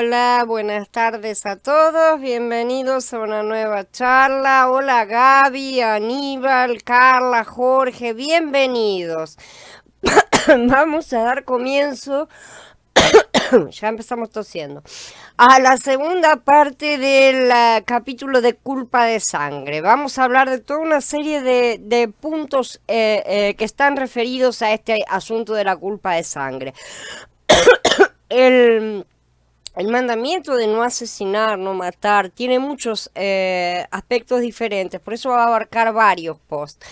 Hola, buenas tardes a todos, bienvenidos a una nueva charla. Hola Gaby, Aníbal, Carla, Jorge, bienvenidos. Vamos a dar comienzo, ya empezamos tosiendo, a la segunda parte del capítulo de culpa de sangre. Vamos a hablar de toda una serie de puntos que están referidos a este asunto de la culpa de sangre. El mandamiento de no asesinar, no matar, tiene muchos aspectos diferentes, por eso va a abarcar varios posts.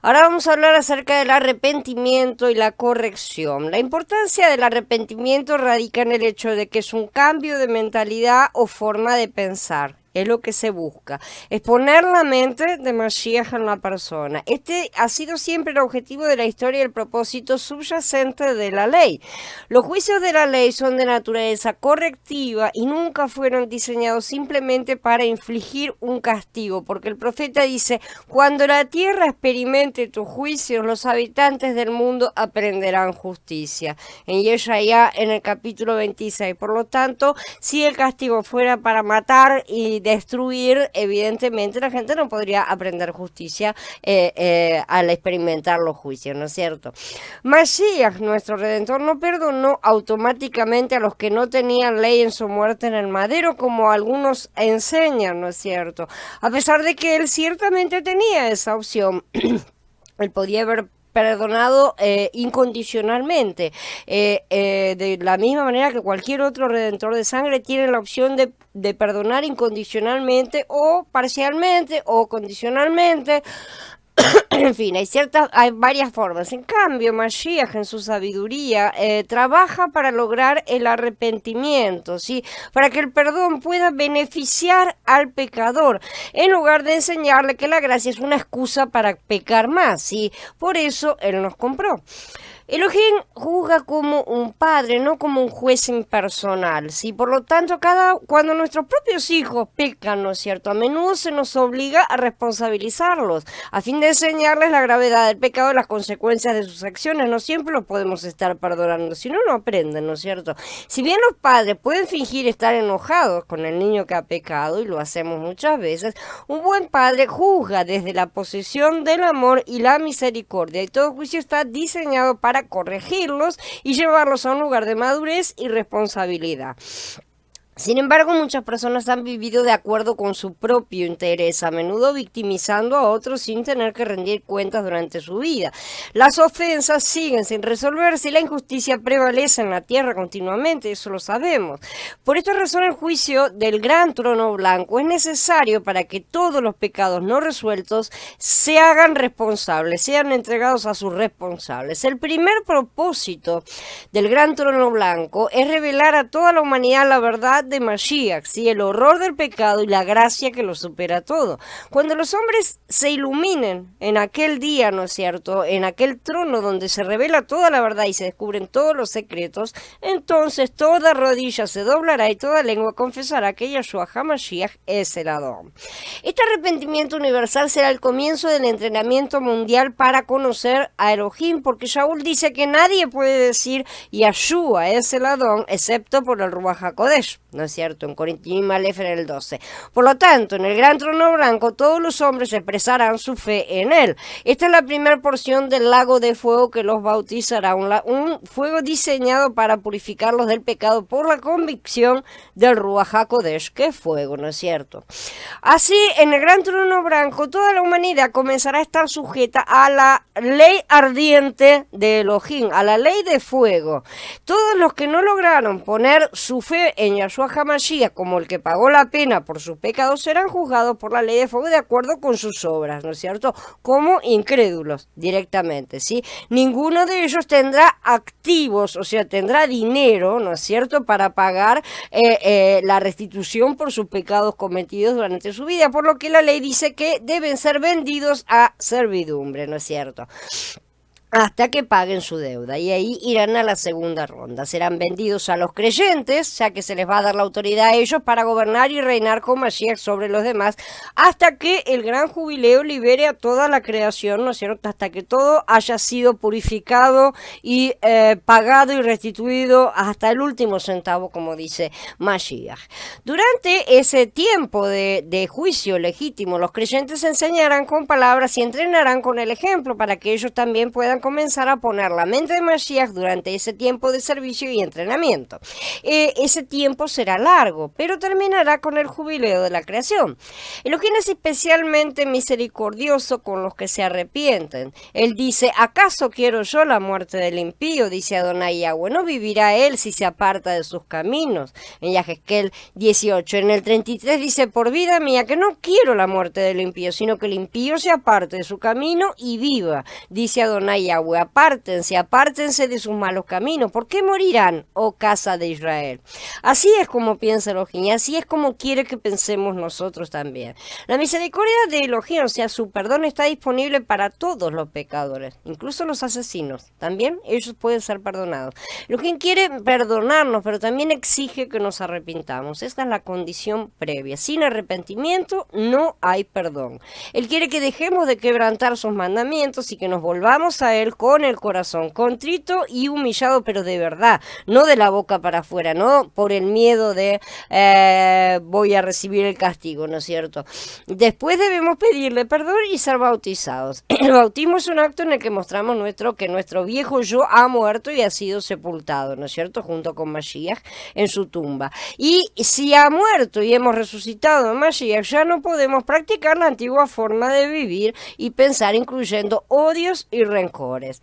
Ahora vamos a hablar acerca del arrepentimiento y la corrección. La importancia del arrepentimiento radica en el hecho de que es un cambio de mentalidad o forma de pensar. Es lo que se busca, es poner la mente de Mashiach en la persona. Este ha sido siempre el objetivo de la historia y el propósito subyacente de la ley. Los juicios de la ley son de naturaleza correctiva y nunca fueron diseñados simplemente para infligir un castigo, porque el profeta dice: cuando la tierra experimente tus juicios, los habitantes del mundo aprenderán justicia. En Yeshaya, en el capítulo 26. Por lo tanto, si el castigo fuera para matar y destruir, evidentemente la gente no podría aprender justicia al experimentar los juicios, ¿no es cierto? Mashiach, nuestro Redentor, no perdonó automáticamente a los que no tenían ley en su muerte en el madero, como algunos enseñan, ¿no es cierto? A pesar de que él ciertamente tenía esa opción. Él podía haber perdonado incondicionalmente, de la misma manera que cualquier otro redentor de sangre tiene la opción de perdonar incondicionalmente o parcialmente o condicionalmente. En fin, hay varias formas. En cambio, Mashiach, en su sabiduría, trabaja para lograr el arrepentimiento, ¿sí? Para que el perdón pueda beneficiar al pecador, en lugar de enseñarle que la gracia es una excusa para pecar más, ¿sí? Por eso Él nos compró. Elohim juzga como un padre, no como un juez impersonal, ¿sí? Por lo tanto, cuando nuestros propios hijos pecan, ¿no es cierto?, a menudo se nos obliga a responsabilizarlos, a fin de enseñarles la gravedad del pecado y las consecuencias de sus acciones. No siempre los podemos estar perdonando, si no, no aprenden, ¿no es cierto? Si bien los padres pueden fingir estar enojados con el niño que ha pecado, y lo hacemos muchas veces, un buen padre juzga desde la posición del amor y la misericordia, y todo juicio está diseñado para corregirlos y llevarlos a un lugar de madurez y responsabilidad. Sin embargo, muchas personas han vivido de acuerdo con su propio interés, a menudo victimizando a otros sin tener que rendir cuentas durante su vida. Las ofensas siguen sin resolverse y la injusticia prevalece en la tierra continuamente, eso lo sabemos. Por esta razón, el juicio del gran trono blanco es necesario para que todos los pecados no resueltos se hagan responsables, sean entregados a sus responsables. El primer propósito del gran trono blanco es revelar a toda la humanidad la verdad de Mashiach, ¿sí? El horror del pecado y la gracia que lo supera todo. Cuando los hombres se iluminen en aquel día, ¿no es cierto?, en aquel trono donde se revela toda la verdad y se descubren todos los secretos, entonces toda rodilla se doblará y toda lengua confesará que Yeshua HaMashiach es el Adón. Este arrepentimiento universal será el comienzo del entrenamiento mundial para conocer a Elohim, porque Shaul dice que nadie puede decir Yeshua es el Adón excepto por el Ruach HaKodesh, ¿no es cierto?, en Corintios Aleph en el 12. Por lo tanto, en el gran trono blanco todos los hombres expresarán su fe en él. Esta es la primera porción del lago de fuego que los bautizará, un fuego diseñado para purificarlos del pecado por la convicción del Ruach HaKodesh, que es fuego, ¿no es cierto? Así, en el gran trono blanco toda la humanidad comenzará a estar sujeta a la ley ardiente de Elohim, a la ley de fuego. Todos los que no lograron poner su fe en Yeshua HaMashiach como el que pagó la pena por sus pecados serán juzgados por la ley de fuego de acuerdo con sus obras, ¿no es cierto?, como incrédulos directamente, ¿sí? Ninguno de ellos tendrá activos, o sea, tendrá dinero, ¿no es cierto?, para pagar la restitución por sus pecados cometidos durante su vida, por lo que la ley dice que deben ser vendidos a servidumbre, ¿no es cierto? hasta que paguen su deuda y ahí irán a la segunda ronda. Serán vendidos a los creyentes, ya que se les va a dar la autoridad a ellos para gobernar y reinar con Mashiach sobre los demás, hasta que el gran jubileo libere a toda la creación, ¿no es cierto? Hasta que todo haya sido purificado y pagado y restituido hasta el último centavo, como dice Mashiach. Durante ese tiempo de juicio legítimo, los creyentes enseñarán con palabras y entrenarán con el ejemplo para que ellos también puedan comenzar a poner la mente de Mashiach durante ese tiempo de servicio y entrenamiento. Ese tiempo será largo, pero terminará con el jubileo de la creación. Elohim es especialmente misericordioso con los que se arrepienten. Él dice, ¿acaso quiero yo la muerte del impío? Dice Adonai Yahweh, ¿no vivirá él si se aparta de sus caminos? En Yahezkel 18. En el 33 dice, por vida mía, que no quiero la muerte del impío, sino que el impío se aparte de su camino y viva. Dice Adonai Yahweh, apártense de sus malos caminos. ¿Por qué morirán, oh casa de Israel? Así es como piensa Elohim, y así es como quiere que pensemos nosotros también. La misericordia de Elohim, o sea, su perdón está disponible para todos los pecadores, incluso los asesinos. También ellos pueden ser perdonados. Elohim quiere perdonarnos, pero también exige que nos arrepintamos. Esta es la condición previa. Sin arrepentimiento no hay perdón. Él quiere que dejemos de quebrantar sus mandamientos y que nos volvamos a Él con el corazón contrito y humillado, pero de verdad, no de la boca para afuera, no por el miedo de voy a recibir el castigo, ¿no es cierto? Después debemos pedirle perdón y ser bautizados. El bautismo es un acto en el que mostramos que nuestro viejo yo ha muerto y ha sido sepultado, ¿no es cierto? Junto con Mashiach en su tumba. Y si ha muerto y hemos resucitado en Mashiach, ya no podemos practicar la antigua forma de vivir y pensar, incluyendo odios y rencores.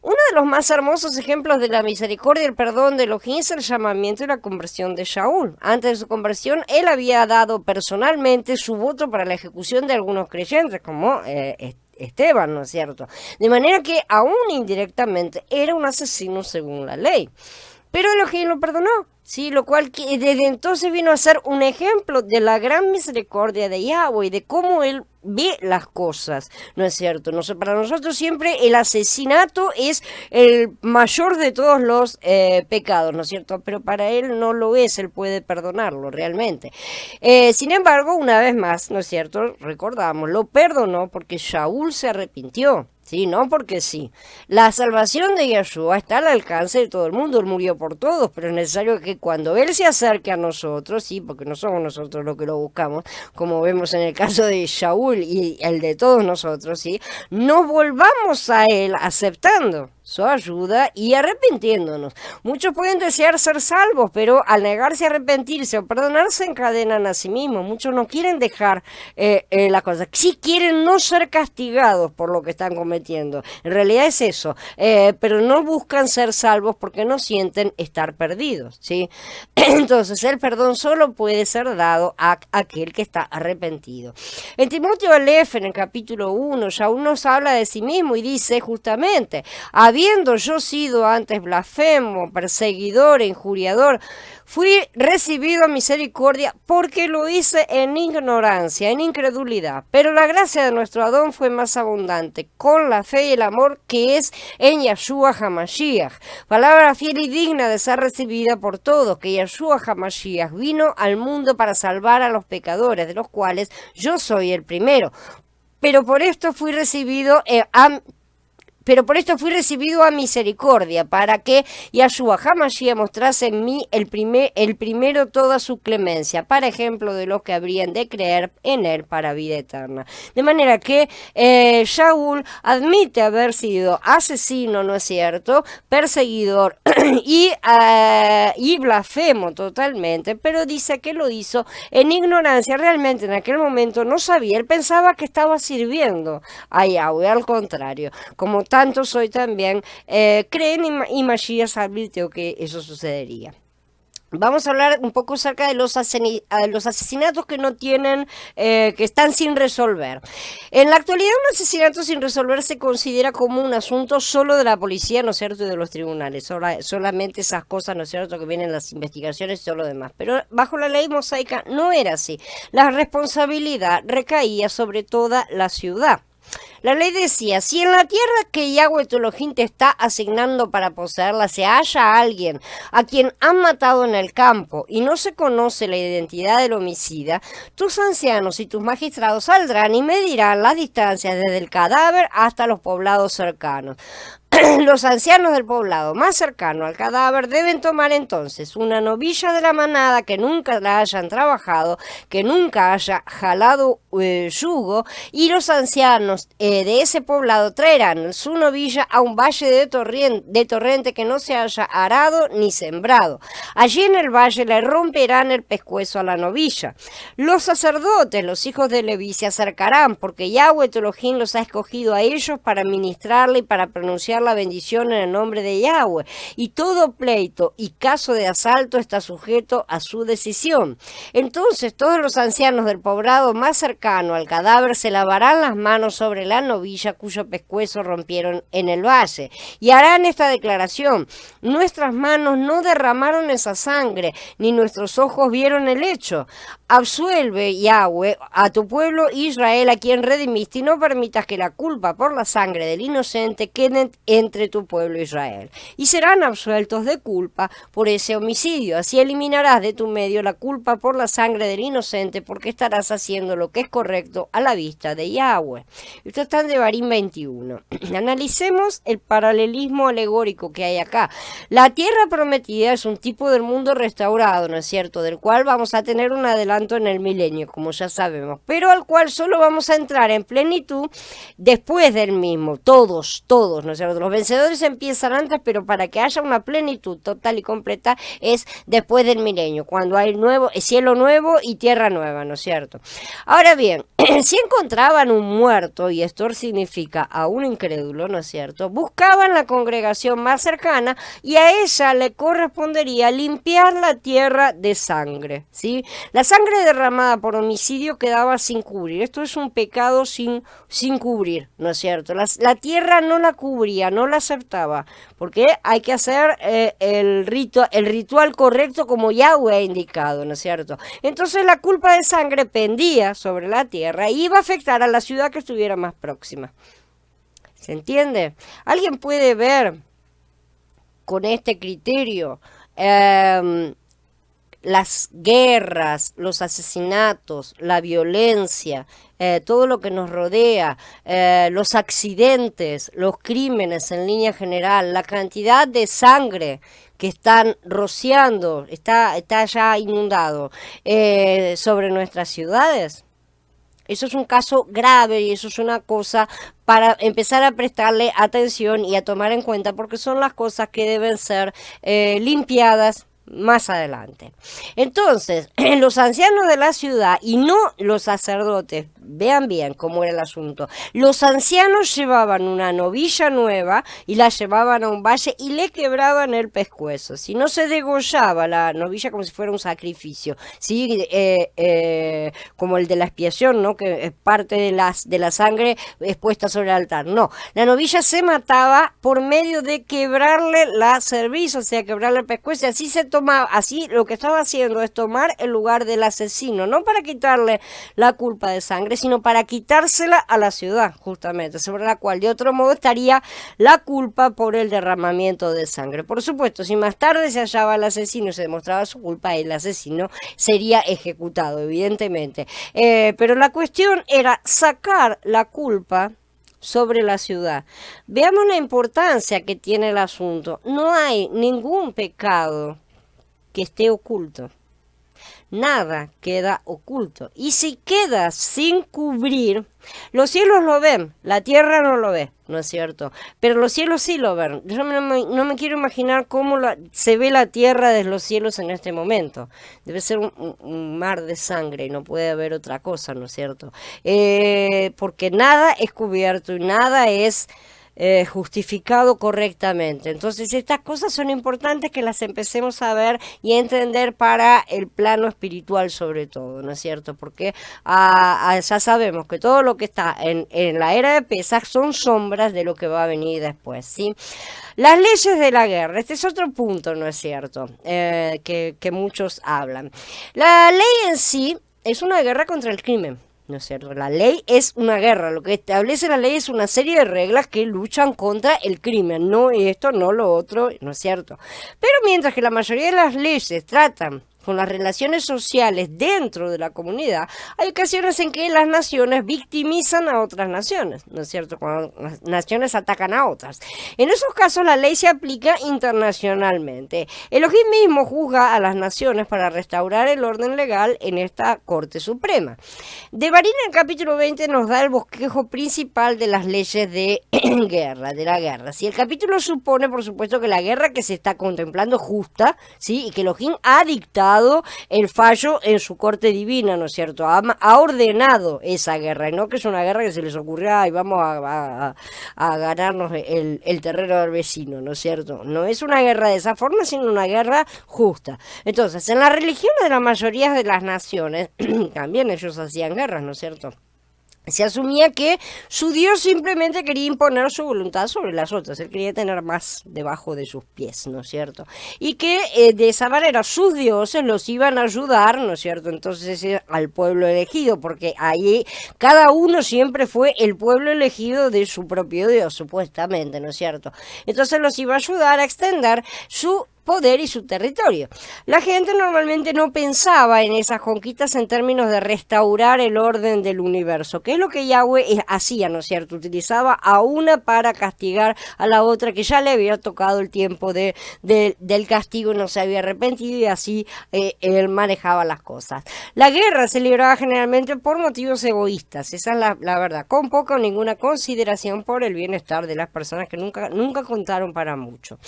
Uno de los más hermosos ejemplos de la misericordia y el perdón de Elohim es el llamamiento y la conversión de Shaul. Antes de su conversión, él había dado personalmente su voto para la ejecución de algunos creyentes, como Esteban, ¿no es cierto? De manera que, aún indirectamente, era un asesino según la ley. Pero Elohim lo perdonó, sí, lo cual desde entonces vino a ser un ejemplo de la gran misericordia de Yahweh y de cómo él ve las cosas, ¿no es cierto? Para nosotros siempre el asesinato es el mayor de todos los pecados, ¿no es cierto? Pero para él no lo es, él puede perdonarlo realmente. Sin embargo, una vez más, ¿no es cierto? Recordamos, lo perdonó porque Shaul se arrepintió. Sí, no porque sí. La salvación de Yeshua está al alcance de todo el mundo. Él murió por todos, pero es necesario que cuando Él se acerque a nosotros, sí, porque no somos nosotros los que lo buscamos, como vemos en el caso de Shaul y el de todos nosotros, sí, nos volvamos a Él aceptando su ayuda y arrepintiéndonos. Muchos pueden desear ser salvos, pero al negarse a arrepentirse o perdonarse encadenan a sí mismos. Muchos no quieren dejar la cosa. Sí quieren no ser castigados por lo que están cometiendo. En realidad es eso. Pero no buscan ser salvos porque no sienten estar perdidos, ¿sí? Entonces el perdón solo puede ser dado a aquel que está arrepentido. En Timoteo Aleph, en el capítulo 1, Shaul nos habla de sí mismo y dice justamente, habiendo yo sido antes blasfemo, perseguidor e injuriador, fui recibido a misericordia porque lo hice en ignorancia, en incredulidad. Pero la gracia de nuestro Adón fue más abundante, con la fe y el amor que es en Yeshua HaMashiach. Palabra fiel y digna de ser recibida por todos, que Yeshua HaMashiach vino al mundo para salvar a los pecadores, de los cuales yo soy el primero. Pero por esto fui recibido a misericordia, para que Yeshua HaMashiach mostrase en mí el primero toda su clemencia, para ejemplo de los que habrían de creer en él para vida eterna. De manera que Shaul admite haber sido asesino, ¿no es cierto?, perseguidor y blasfemo totalmente, pero dice que lo hizo en ignorancia. Realmente en aquel momento no sabía, él pensaba que estaba sirviendo a Yahweh, al contrario, como tantos hoy también creen y Mashiach advirtió que eso sucedería. Vamos a hablar un poco acerca de los asesinatos que no tienen, que están sin resolver. En la actualidad, un asesinato sin resolver se considera como un asunto solo de la policía, ¿no es cierto?, y de los tribunales. Solamente esas cosas, ¿no es cierto?, que vienen las investigaciones y todo lo demás. Pero bajo la ley mosaica no era así. La responsabilidad recaía sobre toda la ciudad. La ley decía, si en la tierra que Yahweh tu Elohim te está asignando para poseerla se halla alguien a quien han matado en el campo y no se conoce la identidad del homicida, tus ancianos y tus magistrados saldrán y medirán las distancias desde el cadáver hasta los poblados cercanos. Los ancianos del poblado más cercano al cadáver deben tomar entonces una novilla de la manada que nunca la hayan trabajado, que nunca haya jalado yugo, y los ancianos de ese poblado traerán su novilla a un valle de torrente que no se haya arado ni sembrado. Allí en el valle le romperán el pescuezo a la novilla. Los sacerdotes, los hijos de Leví, se acercarán, porque Yahweh tu Elohim los ha escogido a ellos para ministrarle y para pronunciar la bendición en el nombre de Yahweh, y todo pleito y caso de asalto está sujeto a su decisión. Entonces todos los ancianos del poblado más cercano al cadáver se lavarán las manos sobre la novilla cuyo pescuezo rompieron en el valle, y harán esta declaración: nuestras manos no derramaron esa sangre, ni nuestros ojos vieron el hecho. Absuelve, Yahweh, a tu pueblo Israel, a quien redimiste, y no permitas que la culpa por la sangre del inocente quede entre tu pueblo Israel. Y serán absueltos de culpa por ese homicidio. Así eliminarás de tu medio la culpa por la sangre del inocente, porque estarás haciendo lo que es correcto a la vista de Yahweh. Esto está en Devarim 21. Analicemos el paralelismo alegórico que hay acá. La tierra prometida es un tipo del mundo restaurado, ¿no es cierto?, del cual vamos a tener un adelanto en el milenio, como ya sabemos, pero al cual solo vamos a entrar en plenitud después del mismo, todos, ¿no es cierto? Los vencedores empiezan antes, pero para que haya una plenitud total y completa es después del milenio, cuando hay cielo nuevo y tierra nueva, ¿no es cierto? Ahora bien, si encontraban un muerto, y esto significa a un incrédulo, ¿no es cierto?, buscaban la congregación más cercana y a ella le correspondería limpiar la tierra de sangre, ¿sí? La sangre derramada por homicidio quedaba sin cubrir. Esto es un pecado sin cubrir, ¿no es cierto? La tierra no la cubría, no la aceptaba, porque hay que hacer el ritual correcto como Yahweh ha indicado, ¿no es cierto? Entonces la culpa de sangre pendía sobre la tierra y iba a afectar a la ciudad que estuviera más próxima. ¿Se entiende? ¿Alguien puede ver con este criterio las guerras, los asesinatos, la violencia, todo lo que nos rodea, los accidentes, los crímenes en línea general, la cantidad de sangre que están rociando, está ya inundado sobre nuestras ciudades? Eso es un caso grave y eso es una cosa para empezar a prestarle atención y a tomar en cuenta, porque son las cosas que deben ser limpiadas más adelante. Entonces, los ancianos de la ciudad y no los sacerdotes, vean bien cómo era el asunto, los ancianos llevaban una novilla nueva y la llevaban a un valle y le quebraban el pescuezo. Si no se degollaba la novilla como si fuera un sacrificio, ¿sí? Como el de la expiación, ¿no?, que es parte de la sangre expuesta sobre el altar. No, la novilla se mataba por medio de quebrarle la cerviz, o sea, quebrarle el pescuezo, y así se tomaba, así lo que estaba haciendo es tomar el lugar del asesino, no para quitarle la culpa de sangre, sino para quitársela a la ciudad, justamente, sobre la cual de otro modo estaría la culpa por el derramamiento de sangre. Por supuesto, si más tarde se hallaba el asesino y se demostraba su culpa, el asesino sería ejecutado, evidentemente. Pero la cuestión era sacar la culpa sobre la ciudad. Veamos la importancia que tiene el asunto. No hay ningún pecado que esté oculto. Nada queda oculto. Y si queda sin cubrir, los cielos lo ven, la tierra no lo ve, ¿no es cierto? Pero los cielos sí lo ven. Yo no me quiero imaginar cómo se ve la tierra desde los cielos en este momento. Debe ser un mar de sangre y no puede haber otra cosa, ¿no es cierto? Porque nada es cubierto y nada es justificado correctamente. Entonces estas cosas son importantes que las empecemos a ver y a entender para el plano espiritual sobre todo, ¿no es cierto? Porque ya sabemos que todo lo que está en la era de Pesaj son sombras de lo que va a venir después, ¿sí? Las leyes de la guerra, este es otro punto, ¿no es cierto? Que muchos hablan. La ley en sí es una guerra contra el crimen. ¿no es cierto? La ley es una guerra, lo que establece la ley es una serie de reglas que luchan contra el crimen, no esto, no lo otro, ¿no es cierto? Pero mientras que la mayoría de las leyes tratan con las relaciones sociales dentro de la comunidad, hay ocasiones en que las naciones victimizan a otras naciones, ¿no es cierto? Cuando las naciones atacan a otras. En esos casos la ley se aplica internacionalmente. Elohim mismo juzga a las naciones para restaurar el orden legal en esta Corte Suprema. Devarim en el capítulo 20 nos da el bosquejo principal de las leyes de guerra, de la guerra. Si el capítulo supone, por supuesto, que la guerra que se está contemplando es justa, ¿sí? Y que Elohim ha dictado el fallo en su corte divina, ¿no es cierto? Ha ordenado esa guerra, y no que es una guerra que se les ocurrió y vamos a ganarnos el terreno del vecino, ¿no es cierto? No es una guerra de esa forma, sino una guerra justa. Entonces, en las religiones de la mayoría de las naciones, también ellos hacían guerras, ¿no es cierto? Se asumía que su Dios simplemente quería imponer su voluntad sobre las otras, él quería tener más debajo de sus pies, ¿no es cierto? Y que de esa manera sus dioses los iban a ayudar, ¿no es cierto? Entonces al pueblo elegido, porque ahí cada uno siempre fue el pueblo elegido de su propio Dios, supuestamente, ¿no es cierto? Entonces los iba a ayudar a extender su poder y su territorio. La gente normalmente no pensaba en esas conquistas en términos de restaurar el orden del universo, que es lo que Yahweh hacía, ¿no es cierto? Utilizaba a una para castigar a la otra que ya le había tocado el tiempo del castigo y no se había arrepentido, y así él manejaba las cosas. La guerra se libraba generalmente por motivos egoístas, esa es la verdad, con poca o ninguna consideración por el bienestar de las personas que nunca contaron para mucho.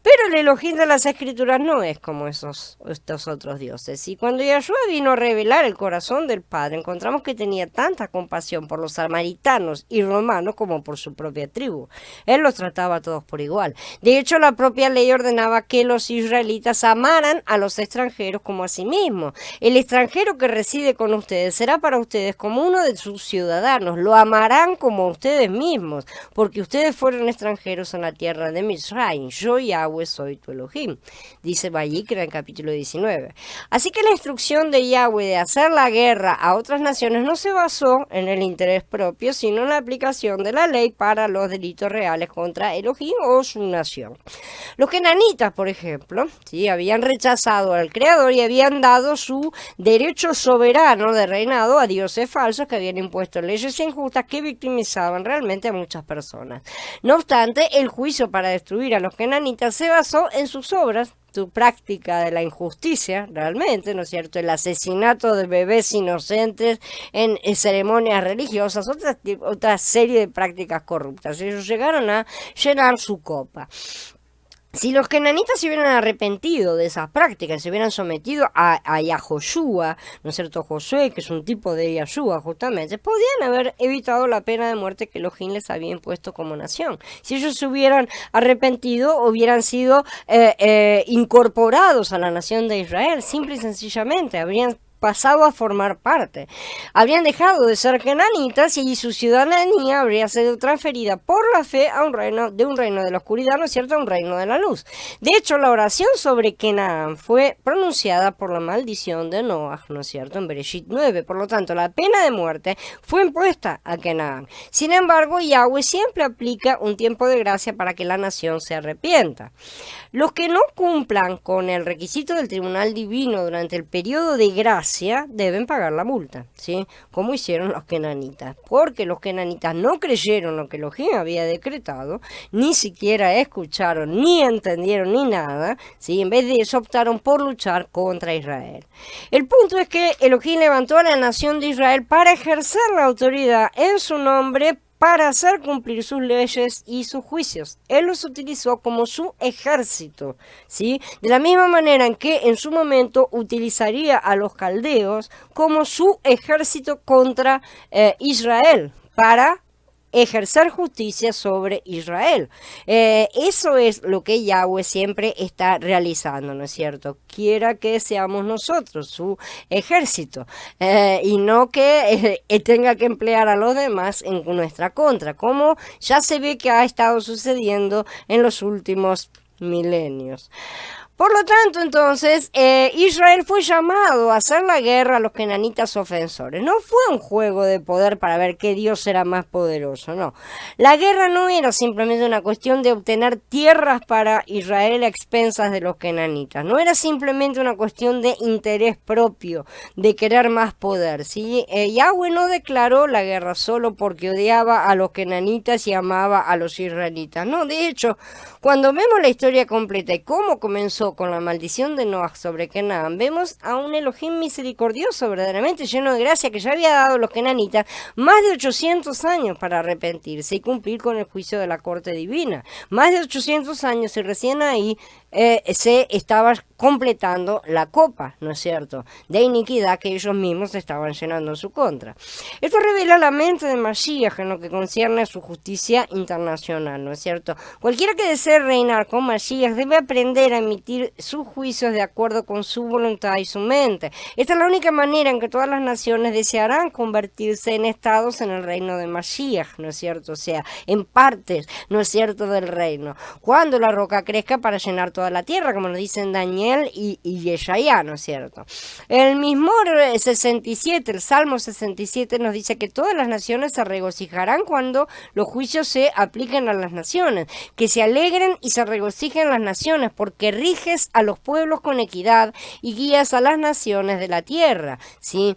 Pero el Elohim de las escrituras no es como estos otros dioses. Y cuando Yahshua vino a revelar el corazón del Padre, encontramos que tenía tanta compasión por los samaritanos y romanos como por su propia tribu. Él los trataba a todos por igual. De hecho, la propia ley ordenaba que los israelitas amaran a los extranjeros como a sí mismos. El extranjero que reside con ustedes será para ustedes como uno de sus ciudadanos. Lo amarán como a ustedes mismos, porque ustedes fueron extranjeros en la tierra de Misraim. Yo, Yahweh, soy tu Elohim, dice Vayikra en capítulo 19. Así que la instrucción de Yahweh de hacer la guerra a otras naciones no se basó en el interés propio, sino en la aplicación de la ley para los delitos reales contra Elohim o su nación. Los kenanitas, por ejemplo, ¿sí?, habían rechazado al Creador y habían dado su derecho soberano de reinado a dioses falsos que habían impuesto leyes injustas que victimizaban realmente a muchas personas. No obstante, el juicio para destruir a los kenanitas se basó en sus obras, su práctica de la injusticia, realmente, ¿no es cierto?, el asesinato de bebés inocentes en ceremonias religiosas, otra serie de prácticas corruptas. Ellos llegaron a llenar su copa. Si los kenanitas se hubieran arrepentido de esas prácticas, se hubieran sometido a Yahoshua, ¿no es cierto?, Josué, que es un tipo de Yahshua justamente, podían haber evitado la pena de muerte que Elohim les había impuesto como nación. Si ellos se hubieran arrepentido, hubieran sido incorporados a la nación de Israel, simple y sencillamente, habrían pasado a formar parte. Habrían dejado de ser kenanitas y su ciudadanía habría sido transferida por la fe a un reino de la oscuridad, ¿no es cierto?, a un reino de la luz. De hecho, la oración sobre Kenaán fue pronunciada por la maldición de Noah, ¿no es cierto?, en Bereshit 9. Por lo tanto, la pena de muerte fue impuesta a Kenaán. Sin embargo, Yahweh siempre aplica un tiempo de gracia para que la nación se arrepienta. Los que no cumplan con el requisito del tribunal divino durante el periodo de gracia deben pagar la multa, ¿sí?, como hicieron los kenanitas, porque los kenanitas no creyeron lo que Elohim había decretado, ni siquiera escucharon, ni entendieron, ni nada, ¿sí?, en vez de eso optaron por luchar contra Israel. El punto es que Elohim levantó a la nación de Israel para ejercer la autoridad en su nombre, para hacer cumplir sus leyes y sus juicios. Él los utilizó como su ejército, ¿sí?, de la misma manera en que en su momento utilizaría a los caldeos como su ejército contra Israel, para ejercer justicia sobre Israel. Eso es lo que Yahweh siempre está realizando, ¿no es cierto? Quiera que seamos nosotros su ejército, y no que tenga que emplear a los demás en nuestra contra, como ya se ve que ha estado sucediendo en los últimos milenios. Por lo tanto, entonces, Israel fue llamado a hacer la guerra a los kenanitas ofensores. No fue un juego de poder para ver qué Dios era más poderoso, no. La guerra no era simplemente una cuestión de obtener tierras para Israel a expensas de los kenanitas. No era simplemente una cuestión de interés propio, de querer más poder, ¿sí? Yahweh no declaró la guerra solo porque odiaba a los kenanitas y amaba a los israelitas. No, de hecho, cuando vemos la historia completa y cómo comenzó con la maldición de Noah sobre Canaán, vemos a un Elohim misericordioso, verdaderamente lleno de gracia, que ya había dado a los kenanitas más de 800 años para arrepentirse y cumplir con el juicio de la corte divina. Más de 800 años y recién ahí se estaba completando la copa, ¿no es cierto?, de iniquidad que ellos mismos estaban llenando en su contra. Esto revela la mente de Mashiach en lo que concierne a su justicia internacional, ¿no es cierto? Cualquiera que desee reinar con Mashiach debe aprender a emitir sus juicios de acuerdo con su voluntad y su mente. Esta es la única manera en que todas las naciones desearán convertirse en estados en el reino de Mashiach, ¿no es cierto? O sea, en partes, ¿no es cierto?, del reino. Cuando la roca crezca para llenar toda la tierra, como nos dicen Daniel y Yeshaya, ¿no es cierto? El mismo 67, el Salmo 67 nos dice que todas las naciones se regocijarán cuando los juicios se apliquen a las naciones, que se alegren y se regocijen las naciones, porque riges a los pueblos con equidad y guías a las naciones de la tierra, ¿sí?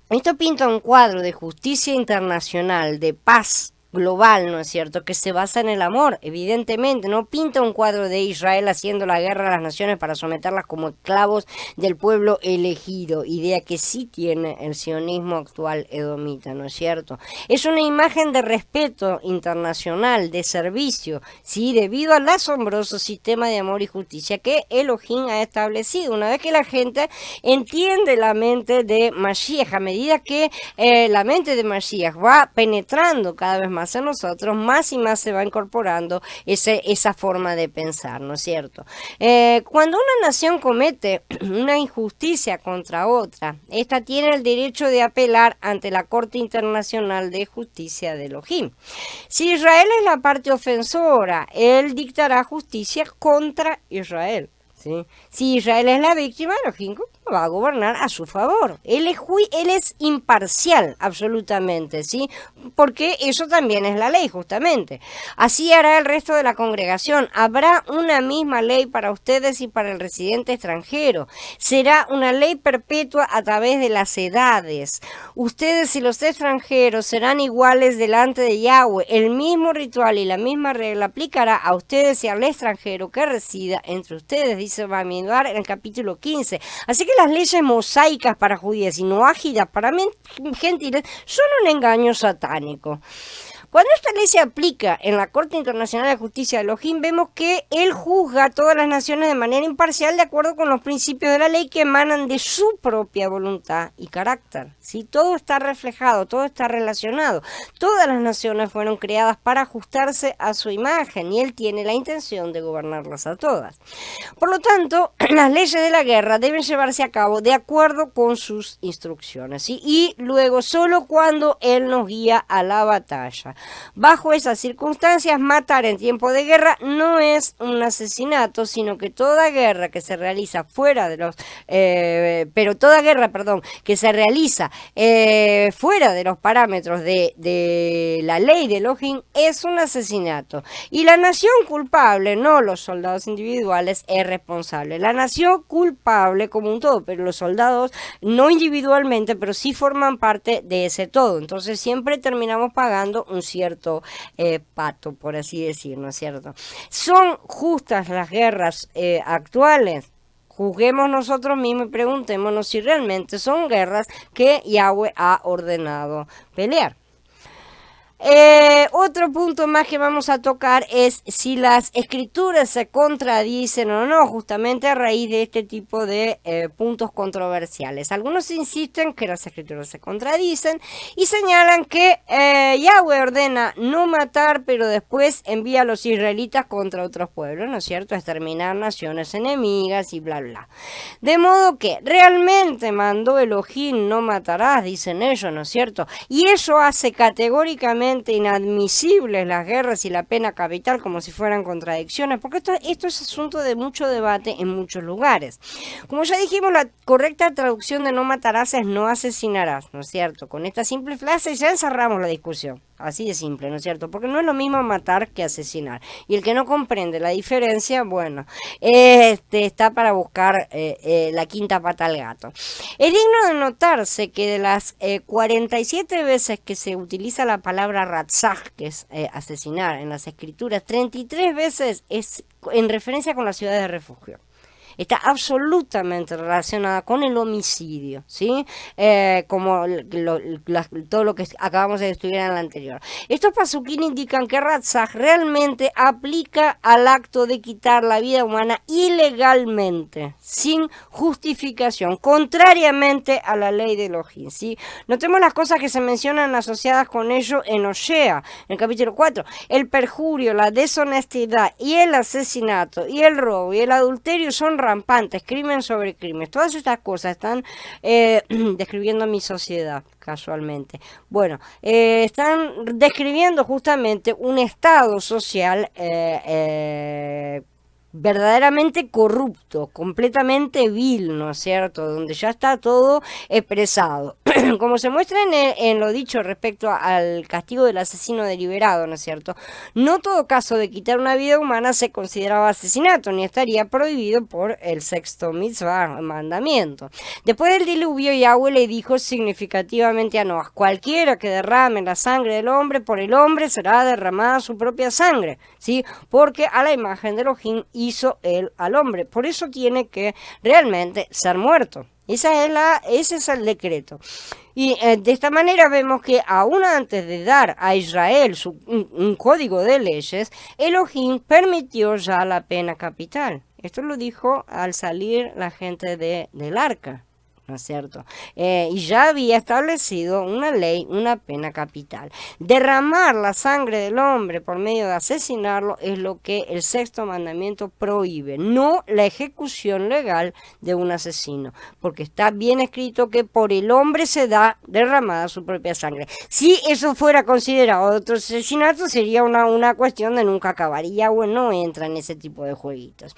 Esto pinta un cuadro de justicia internacional, de paz global, ¿no es cierto?, que se basa en el amor, evidentemente. No pinta un cuadro de Israel haciendo la guerra a las naciones para someterlas como esclavos del pueblo elegido, idea que sí tiene el sionismo actual edomita, ¿no es cierto? Es una imagen de respeto internacional, de servicio, sí, debido al asombroso sistema de amor y justicia que Elohim ha establecido. Una vez que la gente entiende la mente de Mashiach, a medida que la mente de Mashiach va penetrando cada vez más en nosotros, más y más se va incorporando esa forma de pensar, ¿no es cierto? Cuando una nación comete una injusticia contra otra, esta tiene el derecho de apelar ante la Corte Internacional de Justicia de Elohim. Si Israel es la parte ofensora, él dictará justicia contra Israel, ¿sí? Si Israel es la víctima, Elohim va a gobernar a su favor. Él es imparcial, absolutamente, ¿sí? Porque eso también es la ley, justamente. Así hará el resto de la congregación. Habrá una misma ley para ustedes y para el residente extranjero. Será una ley perpetua a través de las edades. Ustedes y los extranjeros serán iguales delante de Yahweh. El mismo ritual y la misma regla aplicará a ustedes y al extranjero que resida entre ustedes, dice Bamidbar en el capítulo 15. Así que las leyes mosaicas para judíos y no ágidas para gentiles son un engaño satánico. Cuando esta ley se aplica en la Corte Internacional de Justicia de Elohim, vemos que él juzga a todas las naciones de manera imparcial de acuerdo con los principios de la ley que emanan de su propia voluntad y carácter. ¿Sí? Todo está reflejado, todo está relacionado. Todas las naciones fueron creadas para ajustarse a su imagen y él tiene la intención de gobernarlas a todas. Por lo tanto, las leyes de la guerra deben llevarse a cabo de acuerdo con sus instrucciones, ¿sí? Y luego solo cuando él nos guía a la batalla. Bajo esas circunstancias, matar en tiempo de guerra no es un asesinato, sino que toda guerra que se realiza fuera de los, que se realiza fuera de los parámetros de la ley de Elohim es un asesinato. Y la nación culpable, no los soldados individuales, es responsable. La nación culpable como un todo, pero los soldados no individualmente, pero sí forman parte de ese todo. Entonces siempre terminamos pagando un cierto pato, por así decir, ¿no es cierto? ¿Son justas las guerras actuales? Juzguemos nosotros mismos y preguntémonos si realmente son guerras que Yahweh ha ordenado pelear. Otro punto más que vamos a tocar es si las escrituras se contradicen o no, justamente a raíz de este tipo de puntos controversiales. Algunos insisten que las escrituras se contradicen y señalan que Yahweh ordena no matar, pero después envía a los israelitas contra otros pueblos, ¿no es cierto? Exterminar naciones enemigas y bla, bla. De modo que realmente mandó Elohim no matarás, dicen ellos, ¿no es cierto? Y eso hace categóricamente totalmente inadmisibles las guerras y la pena capital como si fueran contradicciones, porque esto es asunto de mucho debate en muchos lugares. Como ya dijimos, la correcta traducción de no matarás es no asesinarás, ¿no es cierto? Con esta simple frase ya encerramos la discusión. Así de simple, ¿no es cierto? Porque no es lo mismo matar que asesinar. Y el que no comprende la diferencia, bueno, está para buscar la quinta pata al gato. Es digno de notarse que de las 47 veces que se utiliza la palabra ratzaj, que es asesinar en las escrituras, 33 veces es en referencia con las ciudades de refugio. Está absolutamente relacionada con el homicidio, ¿sí? Como todo lo que acabamos de estudiar en la anterior. Estos pasuquín indican que Ratzaj realmente aplica al acto de quitar la vida humana ilegalmente, sin justificación, contrariamente a la ley de Elohim, ¿sí? Notemos las cosas que se mencionan asociadas con ello en Osea, en el capítulo 4. El perjurio, la deshonestidad y el asesinato y el robo y el adulterio son rampantes, crimen sobre crimen. Todas estas cosas están describiendo mi sociedad, casualmente. Bueno, están describiendo justamente un estado social verdaderamente corrupto, completamente vil, ¿no es cierto? Donde ya está todo expresado. Como se muestra en lo dicho respecto al castigo del asesino deliberado, ¿no es cierto? No todo caso de quitar una vida humana se consideraba asesinato, ni estaría prohibido por el sexto mitzvah, mandamiento. Después del diluvio, Yahweh le dijo significativamente a Noah: cualquiera que derrame la sangre del hombre, por el hombre será derramada su propia sangre, ¿sí? Porque a la imagen de Elohim hizo él al hombre. Por eso tiene que realmente ser muerto. Ese es el decreto. Y de esta manera vemos que aún antes de dar a Israel un código de leyes, Elohim permitió ya la pena capital. Esto lo dijo al salir la gente del arca, ¿no es cierto? Y ya había establecido una ley, una pena capital. Derramar la sangre del hombre por medio de asesinarlo es lo que el sexto mandamiento prohíbe, no la ejecución legal de un asesino, porque está bien escrito que por el hombre se da derramada su propia sangre. Si eso fuera considerado otro asesinato, sería una cuestión de nunca acabar, y Yahweh no entra en ese tipo de jueguitos.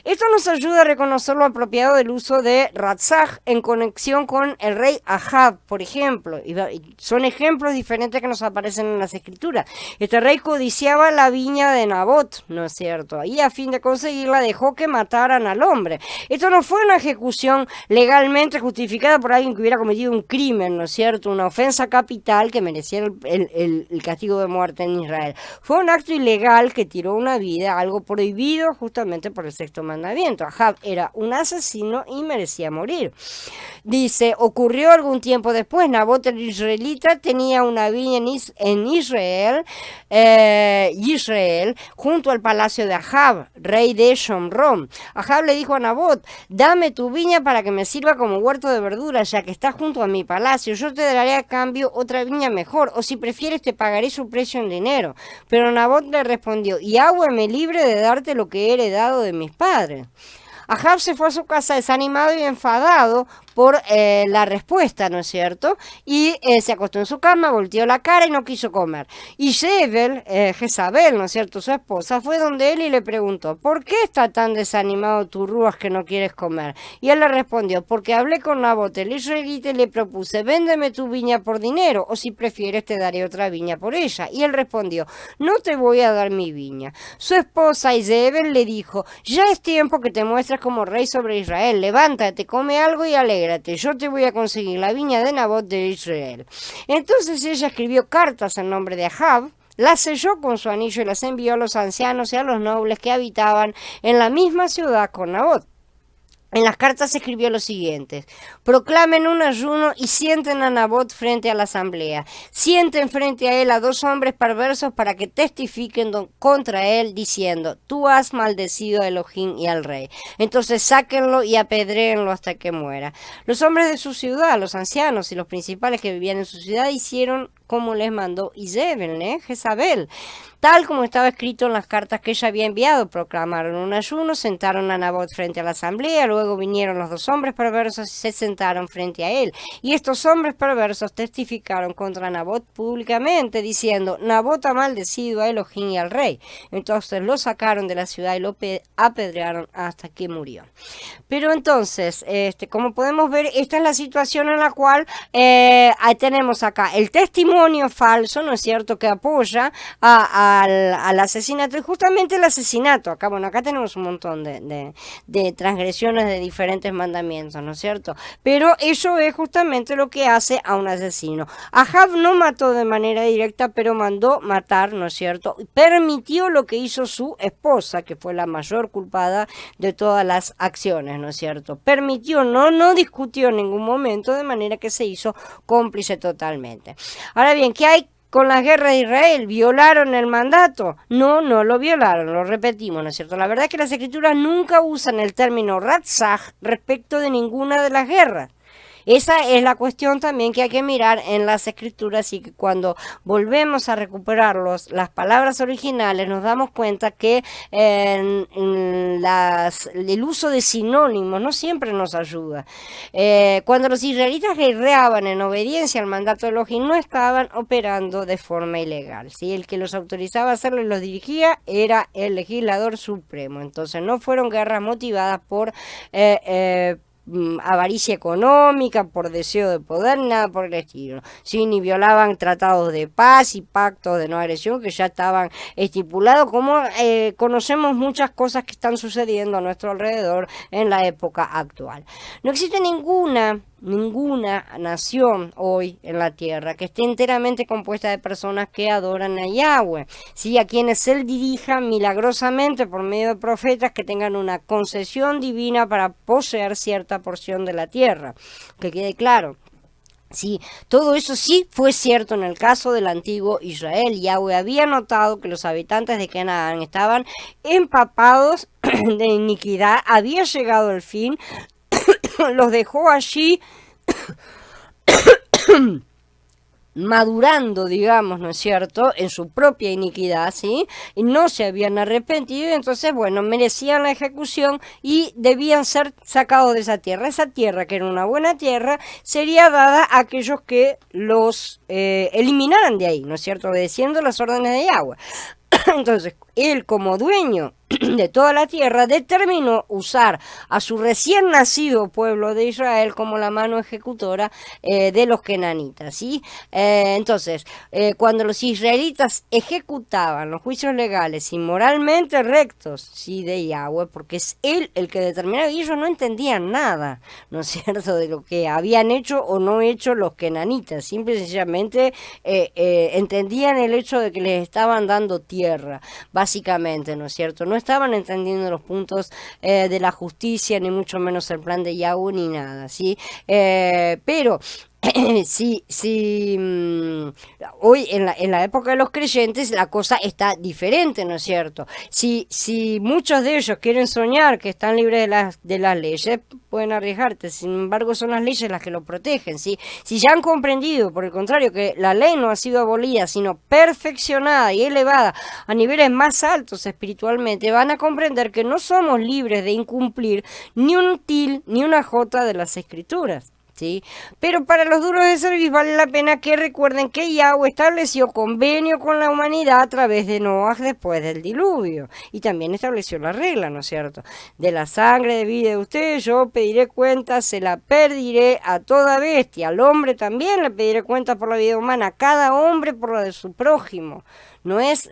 Esto nos ayuda a reconocer lo apropiado del uso de Ratzaj en conexión con el rey Ahab, por ejemplo. Y son ejemplos diferentes que nos aparecen en las escrituras. Este rey codiciaba la viña de Nabot, ¿no es cierto? Y a fin de conseguirla dejó que mataran al hombre. Esto no fue una ejecución legalmente justificada por alguien que hubiera cometido un crimen, ¿no es cierto? Una ofensa capital que mereciera el castigo de muerte en Israel. Fue un acto ilegal que tiró una vida, algo prohibido justamente por el sexto mandamiento. Ahab era un asesino y merecía morir. Dice, ocurrió algún tiempo después, Nabot el israelita tenía una viña en Israel, junto al palacio de Ahab, rey de Shomrón. Ahab le dijo a Nabot: dame tu viña para que me sirva como huerto de verduras, ya que está junto a mi palacio. Yo te daré a cambio otra viña mejor, o si prefieres te pagaré su precio en dinero. Pero Nabot le respondió: Yahweh me libre de darte lo que he heredado de mis padres. Ahab se fue a su casa desanimado y enfadado por la respuesta, ¿no es cierto? Y se acostó en su cama, volteó la cara y no quiso comer. Y Jezabel, ¿no es cierto?, su esposa, fue donde él y le preguntó: ¿por qué está tan desanimado tu ruas que no quieres comer? Y él le respondió: porque hablé con Nabot el israelita y le propuse: véndeme tu viña por dinero, o si prefieres te daré otra viña por ella. Y él respondió: no te voy a dar mi viña. Su esposa Jezabel le dijo: ya es tiempo que te muestres como rey sobre Israel, levántate, come algo y alégrate, yo te voy a conseguir la viña de Nabot de Israel. Entonces ella escribió cartas en nombre de Ahab, las selló con su anillo y las envió a los ancianos y a los nobles que habitaban en la misma ciudad con Nabot. En las cartas se escribió lo siguiente: proclamen un ayuno y sienten a Nabot frente a la asamblea. Sienten frente a él a 2 hombres perversos para que testifiquen contra él, diciendo: tú has maldecido a Elohim y al rey. Entonces sáquenlo y apedréenlo hasta que muera. Los hombres de su ciudad, los ancianos y los principales que vivían en su ciudad, hicieron como les mandó Jezabel, tal como estaba escrito en las cartas que ella había enviado. Proclamaron un ayuno, sentaron a Nabot frente a la asamblea, luego vinieron los dos hombres perversos y se sentaron frente a él. Y estos hombres perversos testificaron contra Nabot públicamente, diciendo: Nabot ha maldecido a Elohim y al rey. Entonces lo sacaron de la ciudad y lo apedrearon hasta que murió. Pero entonces, como podemos ver, esta es la situación en la cual tenemos acá el testimonio falso, ¿no es cierto?, que apoya al asesinato, y justamente el asesinato, acá tenemos un montón de transgresiones de diferentes mandamientos, ¿no es cierto? Pero eso es justamente lo que hace a un asesino. Ahab no mató de manera directa, pero mandó matar, ¿no es cierto? Permitió lo que hizo su esposa, que fue la mayor culpada de todas las acciones, ¿no es cierto? Permitió, no discutió en ningún momento, de manera que se hizo cómplice totalmente. Ahora bien, ¿qué hay con las guerras de Israel? ¿Violaron el mandato? No lo violaron, lo repetimos, ¿no es cierto? La verdad es que las escrituras nunca usan el término Ratzach respecto de ninguna de las guerras. Esa es la cuestión también que hay que mirar en las escrituras, y que cuando volvemos a recuperar las palabras originales nos damos cuenta que el uso de sinónimos no siempre nos ayuda. Cuando los israelitas guerreaban en obediencia al mandato de Elohim, no estaban operando de forma ilegal, ¿sí? El que los autorizaba a hacerlo y los dirigía era el legislador supremo. Entonces no fueron guerras motivadas por avaricia económica, por deseo de poder, nada por el estilo. Sí, ni violaban tratados de paz y pactos de no agresión que ya estaban estipulados, como conocemos muchas cosas que están sucediendo a nuestro alrededor en la época actual. No existe ninguna nación hoy en la tierra que esté enteramente compuesta de personas que adoran a Yahweh, ¿sí? A quienes Él dirija milagrosamente por medio de profetas que tengan una concesión divina para poseer cierta porción de la tierra. Que quede claro. Sí, todo eso sí fue cierto en el caso del antiguo Israel. Yahweh había notado que los habitantes de Canaán estaban empapados de iniquidad, había llegado el fin, los dejó allí madurando, digamos, ¿no es cierto?, en su propia iniquidad, ¿sí? Y no se habían arrepentido, y entonces, bueno, merecían la ejecución y debían ser sacados de esa tierra. Esa tierra, que era una buena tierra, sería dada a aquellos que los eliminaran de ahí, ¿no es cierto?, obedeciendo las órdenes de Yahweh. Entonces, él, como dueño de toda la tierra, determinó usar a su recién nacido pueblo de Israel como la mano ejecutora de los kenanitas, ¿sí? Entonces, cuando los israelitas ejecutaban los juicios legales y moralmente rectos, ¿sí?, de Yahweh, porque es él el que determinaba, y ellos no entendían nada, ¿no es cierto?, de lo que habían hecho o no hecho los kenanitas. Simple y sencillamente entendían el hecho de que les estaban dando tierra, básicamente, ¿no es cierto? No estaban entendiendo los puntos de la justicia, ni mucho menos el plan de Yahweh, ni nada, ¿sí? Pero hoy en la época de los creyentes la cosa está diferente, ¿no es cierto? Si muchos de ellos quieren soñar que están libres de las leyes, pueden arriesgarte. Sin embargo, son las leyes las que los protegen, ¿sí? Si ya han comprendido, por el contrario, que la ley no ha sido abolida, sino perfeccionada y elevada a niveles más altos espiritualmente, van a comprender que no somos libres de incumplir ni un til ni una jota de las escrituras, ¿sí? Pero para los duros de servir vale la pena que recuerden que Yahweh estableció convenio con la humanidad a través de Noah después del diluvio, y también estableció la regla, ¿no es cierto? De la sangre de vida de ustedes yo pediré cuenta, se la pediré a toda bestia, al hombre también le pediré cuenta por la vida humana, a cada hombre por la de su prójimo. No es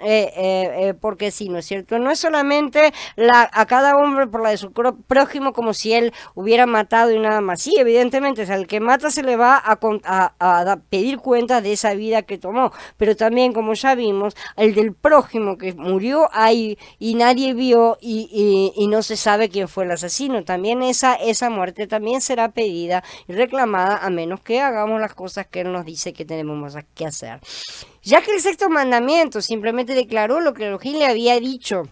porque sí, ¿no es cierto? No es solamente a cada hombre por la de su prójimo, como si él hubiera matado y nada más. Sí, evidentemente, o sea, el que mata se le va a pedir cuenta de esa vida que tomó, pero también, como ya vimos, el del prójimo que murió ahí y nadie vio y no se sabe quién fue el asesino, también esa muerte también será pedida y reclamada, a menos que hagamos las cosas que él nos dice que tenemos que hacer. Ya que el sexto mandamiento simplemente declaró lo que Elohim le había dicho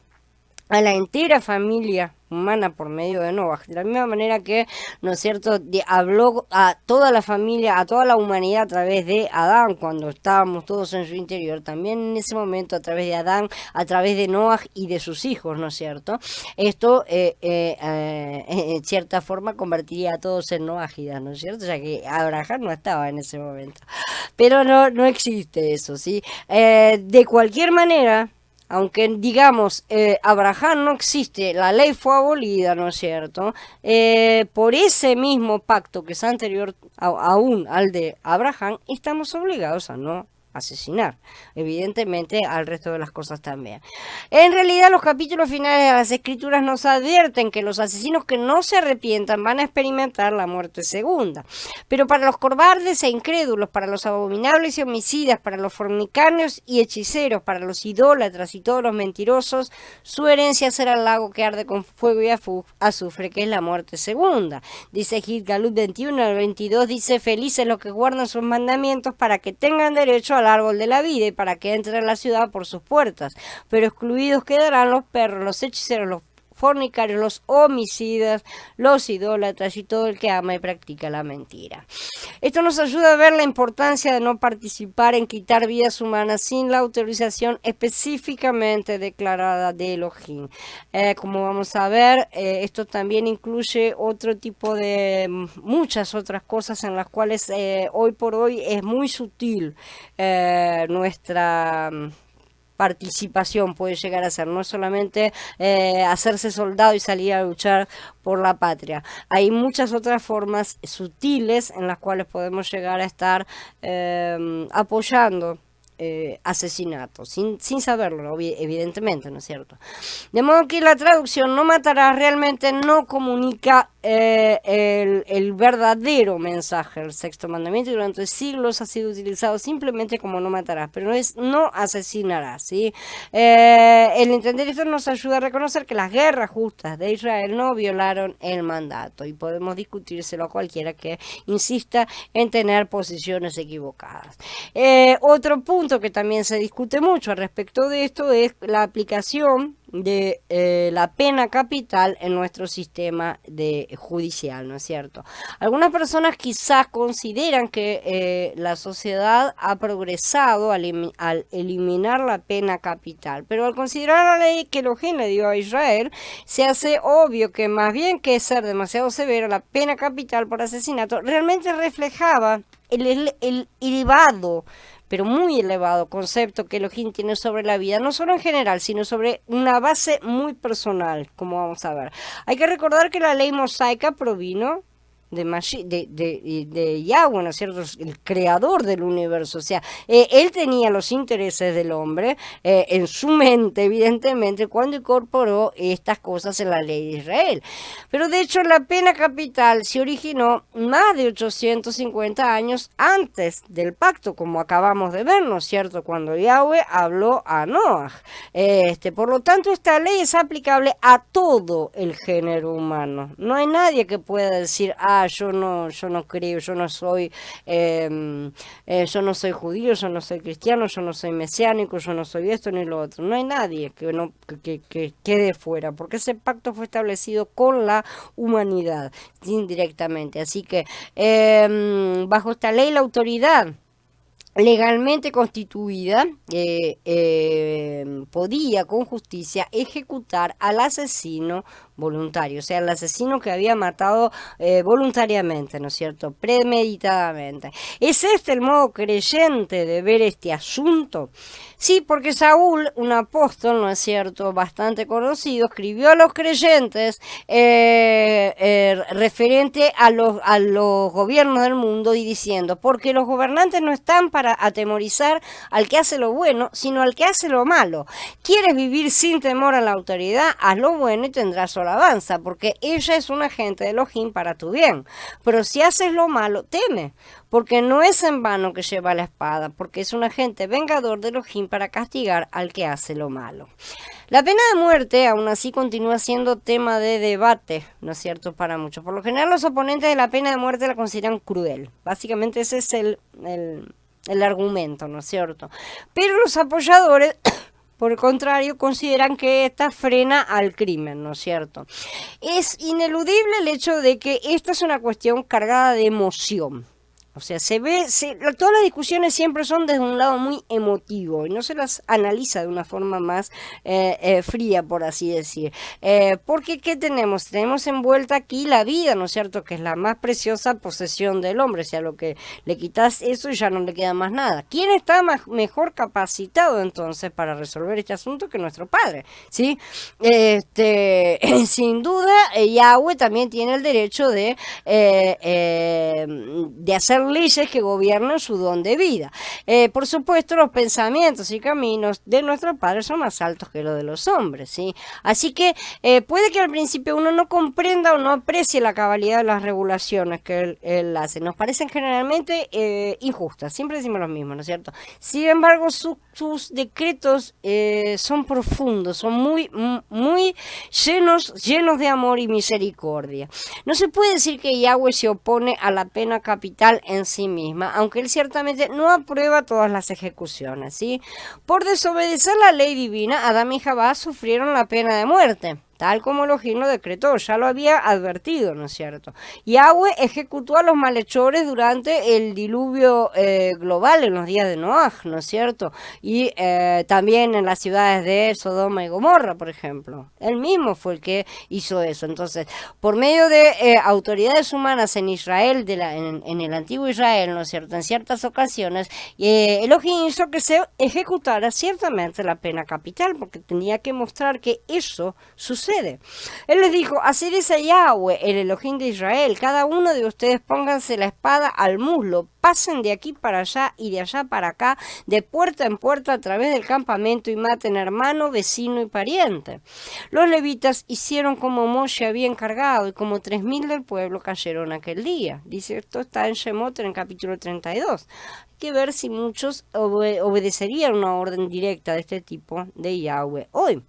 a la entera familia humana por medio de Noah, de la misma manera que, ¿no es cierto?, habló a toda la familia, a toda la humanidad a través de Adán, cuando estábamos todos en su interior, también en ese momento a través de Adán, a través de Noah y de sus hijos, ¿no es cierto? Esto, en cierta forma, convertiría a todos en noágidas, ¿no es cierto? Ya que Abraham no estaba en ese momento. Pero no, no existe eso, ¿sí? De cualquier manera, aunque digamos, Abraham no existe, la ley fue abolida, ¿no es cierto? Por ese mismo pacto que es anterior aún al de Abraham, estamos obligados a no asesinar, evidentemente al resto de las cosas también. En realidad los capítulos finales de las escrituras nos advierten que los asesinos que no se arrepientan van a experimentar la muerte segunda, pero para los cobardes e incrédulos, para los abominables y homicidas, para los fornicarios y hechiceros, para los idólatras y todos los mentirosos, su herencia será el lago que arde con fuego y azufre, que es la muerte segunda. Dice Gilgalut 21 al 22, dice: felices los que guardan sus mandamientos para que tengan derecho al árbol de la vida y para que entren a la ciudad por sus puertas, pero excluidos quedarán los perros, los hechiceros, los fornicarios, los homicidas, los idólatras y todo el que ama y practica la mentira. Esto nos ayuda a ver la importancia de no participar en quitar vidas humanas sin la autorización específicamente declarada de Elohim. Como vamos a ver, esto también incluye otro tipo de muchas otras cosas en las cuales hoy por hoy es muy sutil nuestra participación puede llegar a ser, no es solamente hacerse soldado y salir a luchar por la patria. Hay muchas otras formas sutiles en las cuales podemos llegar a estar apoyando asesinatos, sin saberlo, evidentemente, ¿no es cierto? De modo que la traducción no matarás realmente no comunica el verdadero mensaje del sexto mandamiento, y durante siglos ha sido utilizado simplemente como no matarás, pero no es no asesinarás, ¿sí? El entender esto nos ayuda a reconocer que las guerras justas de Israel no violaron el mandato, y podemos discutírselo a cualquiera que insista en tener posiciones equivocadas. Otro punto que también se discute mucho al respecto de esto es la aplicación de la pena capital en nuestro sistema judicial, ¿no es cierto? Algunas personas quizás consideran que la sociedad ha progresado al eliminar la pena capital, pero al considerar la ley que Elohim le dio a Israel, se hace obvio que más bien que ser demasiado severa, la pena capital por asesinato realmente reflejaba el elevado, pero muy elevado concepto que Elohim tiene sobre la vida, no solo en general, sino sobre una base muy personal, como vamos a ver. Hay que recordar que la ley mosaica provino de Yahweh, ¿no es cierto?, el creador del universo. O sea, él tenía los intereses del hombre en su mente, evidentemente, cuando incorporó estas cosas en la ley de Israel. Pero de hecho la pena capital se originó más de 850 años antes del pacto, como acabamos de ver, ¿no es cierto?, cuando Yahweh habló a Noah. Por lo tanto, esta ley es aplicable a todo el género humano. No hay nadie que pueda decir: yo no creo, yo no soy judío, yo no soy cristiano, yo no soy mesiánico, yo no soy esto ni lo otro. No hay nadie que quede fuera, porque ese pacto fue establecido con la humanidad indirectamente. Así que bajo esta ley, la autoridad legalmente constituida podía con justicia ejecutar al asesino voluntario, o sea, el asesino que había matado voluntariamente, ¿no es cierto?, premeditadamente. ¿Es este el modo creyente de ver este asunto? Sí, porque Saúl, un apóstol, ¿no es cierto?, bastante conocido, escribió a los creyentes referente a los gobiernos del mundo y diciendo: porque los gobernantes no están para atemorizar al que hace lo bueno, sino al que hace lo malo. ¿Quieres vivir sin temor a la autoridad? Haz lo bueno y tendrás alabanza, porque ella es un agente de Elohim para tu bien. Pero si haces lo malo, teme, porque no es en vano que lleva la espada, porque es un agente vengador de Elohim para castigar al que hace lo malo. La pena de muerte, aún así, continúa siendo tema de debate, ¿no es cierto?, para muchos. Por lo general, los oponentes de la pena de muerte la consideran cruel. Básicamente ese es el argumento, ¿no es cierto? Pero los apoyadores por el contrario, consideran que esta frena al crimen, ¿no es cierto? Es ineludible el hecho de que esta es una cuestión cargada de emoción. O sea, todas las discusiones siempre son desde un lado muy emotivo y no se las analiza de una forma más fría, por así decir. Porque, ¿qué tenemos? Tenemos envuelta aquí la vida, ¿no es cierto? Que es la más preciosa posesión del hombre. O sea, lo que le quitas eso y ya no le queda más nada. ¿Quién está mejor capacitado entonces para resolver este asunto que nuestro padre? ¿Sí? Sin duda, Yahweh también tiene el derecho de hacer leyes que gobiernan su don de vida. Por supuesto, los pensamientos y caminos de nuestro Padre son más altos que los de los hombres, ¿sí? Así que puede que al principio uno no comprenda o no aprecie la cabalidad de las regulaciones que él hace. Nos parecen generalmente injustas, siempre decimos lo mismo, ¿no es cierto? Sin embargo, sus decretos son profundos, son muy llenos de amor y misericordia. No se puede decir que Yahweh se opone a la pena capital en sí misma, aunque él ciertamente no aprueba todas las ejecuciones, ¿sí? Por desobedecer la ley divina, Adán y Jabá sufrieron la pena de muerte, tal como Elohim lo decretó, ya lo había advertido, ¿no es cierto? Yahweh ejecutó a los malhechores durante el diluvio global en los días de Noaj, ¿no es cierto? Y también en las ciudades de Sodoma y Gomorra, por ejemplo. Él mismo fue el que hizo eso. Entonces, por medio de autoridades humanas en Israel, en el antiguo Israel, ¿no es cierto? En ciertas ocasiones, Elohim hizo que se ejecutara ciertamente la pena capital, porque tenía que mostrar que eso sucede. Él les dijo: así dice Yahweh, el Elohim de Israel, cada uno de ustedes pónganse la espada al muslo, pasen de aquí para allá y de allá para acá, de puerta en puerta a través del campamento y maten hermano, vecino y pariente. Los levitas hicieron como Moshe había encargado y como 3000 del pueblo cayeron aquel día. Dice, esto está en Shemot en el capítulo 32. Hay que ver si muchos obedecerían una orden directa de este tipo de Yahweh hoy.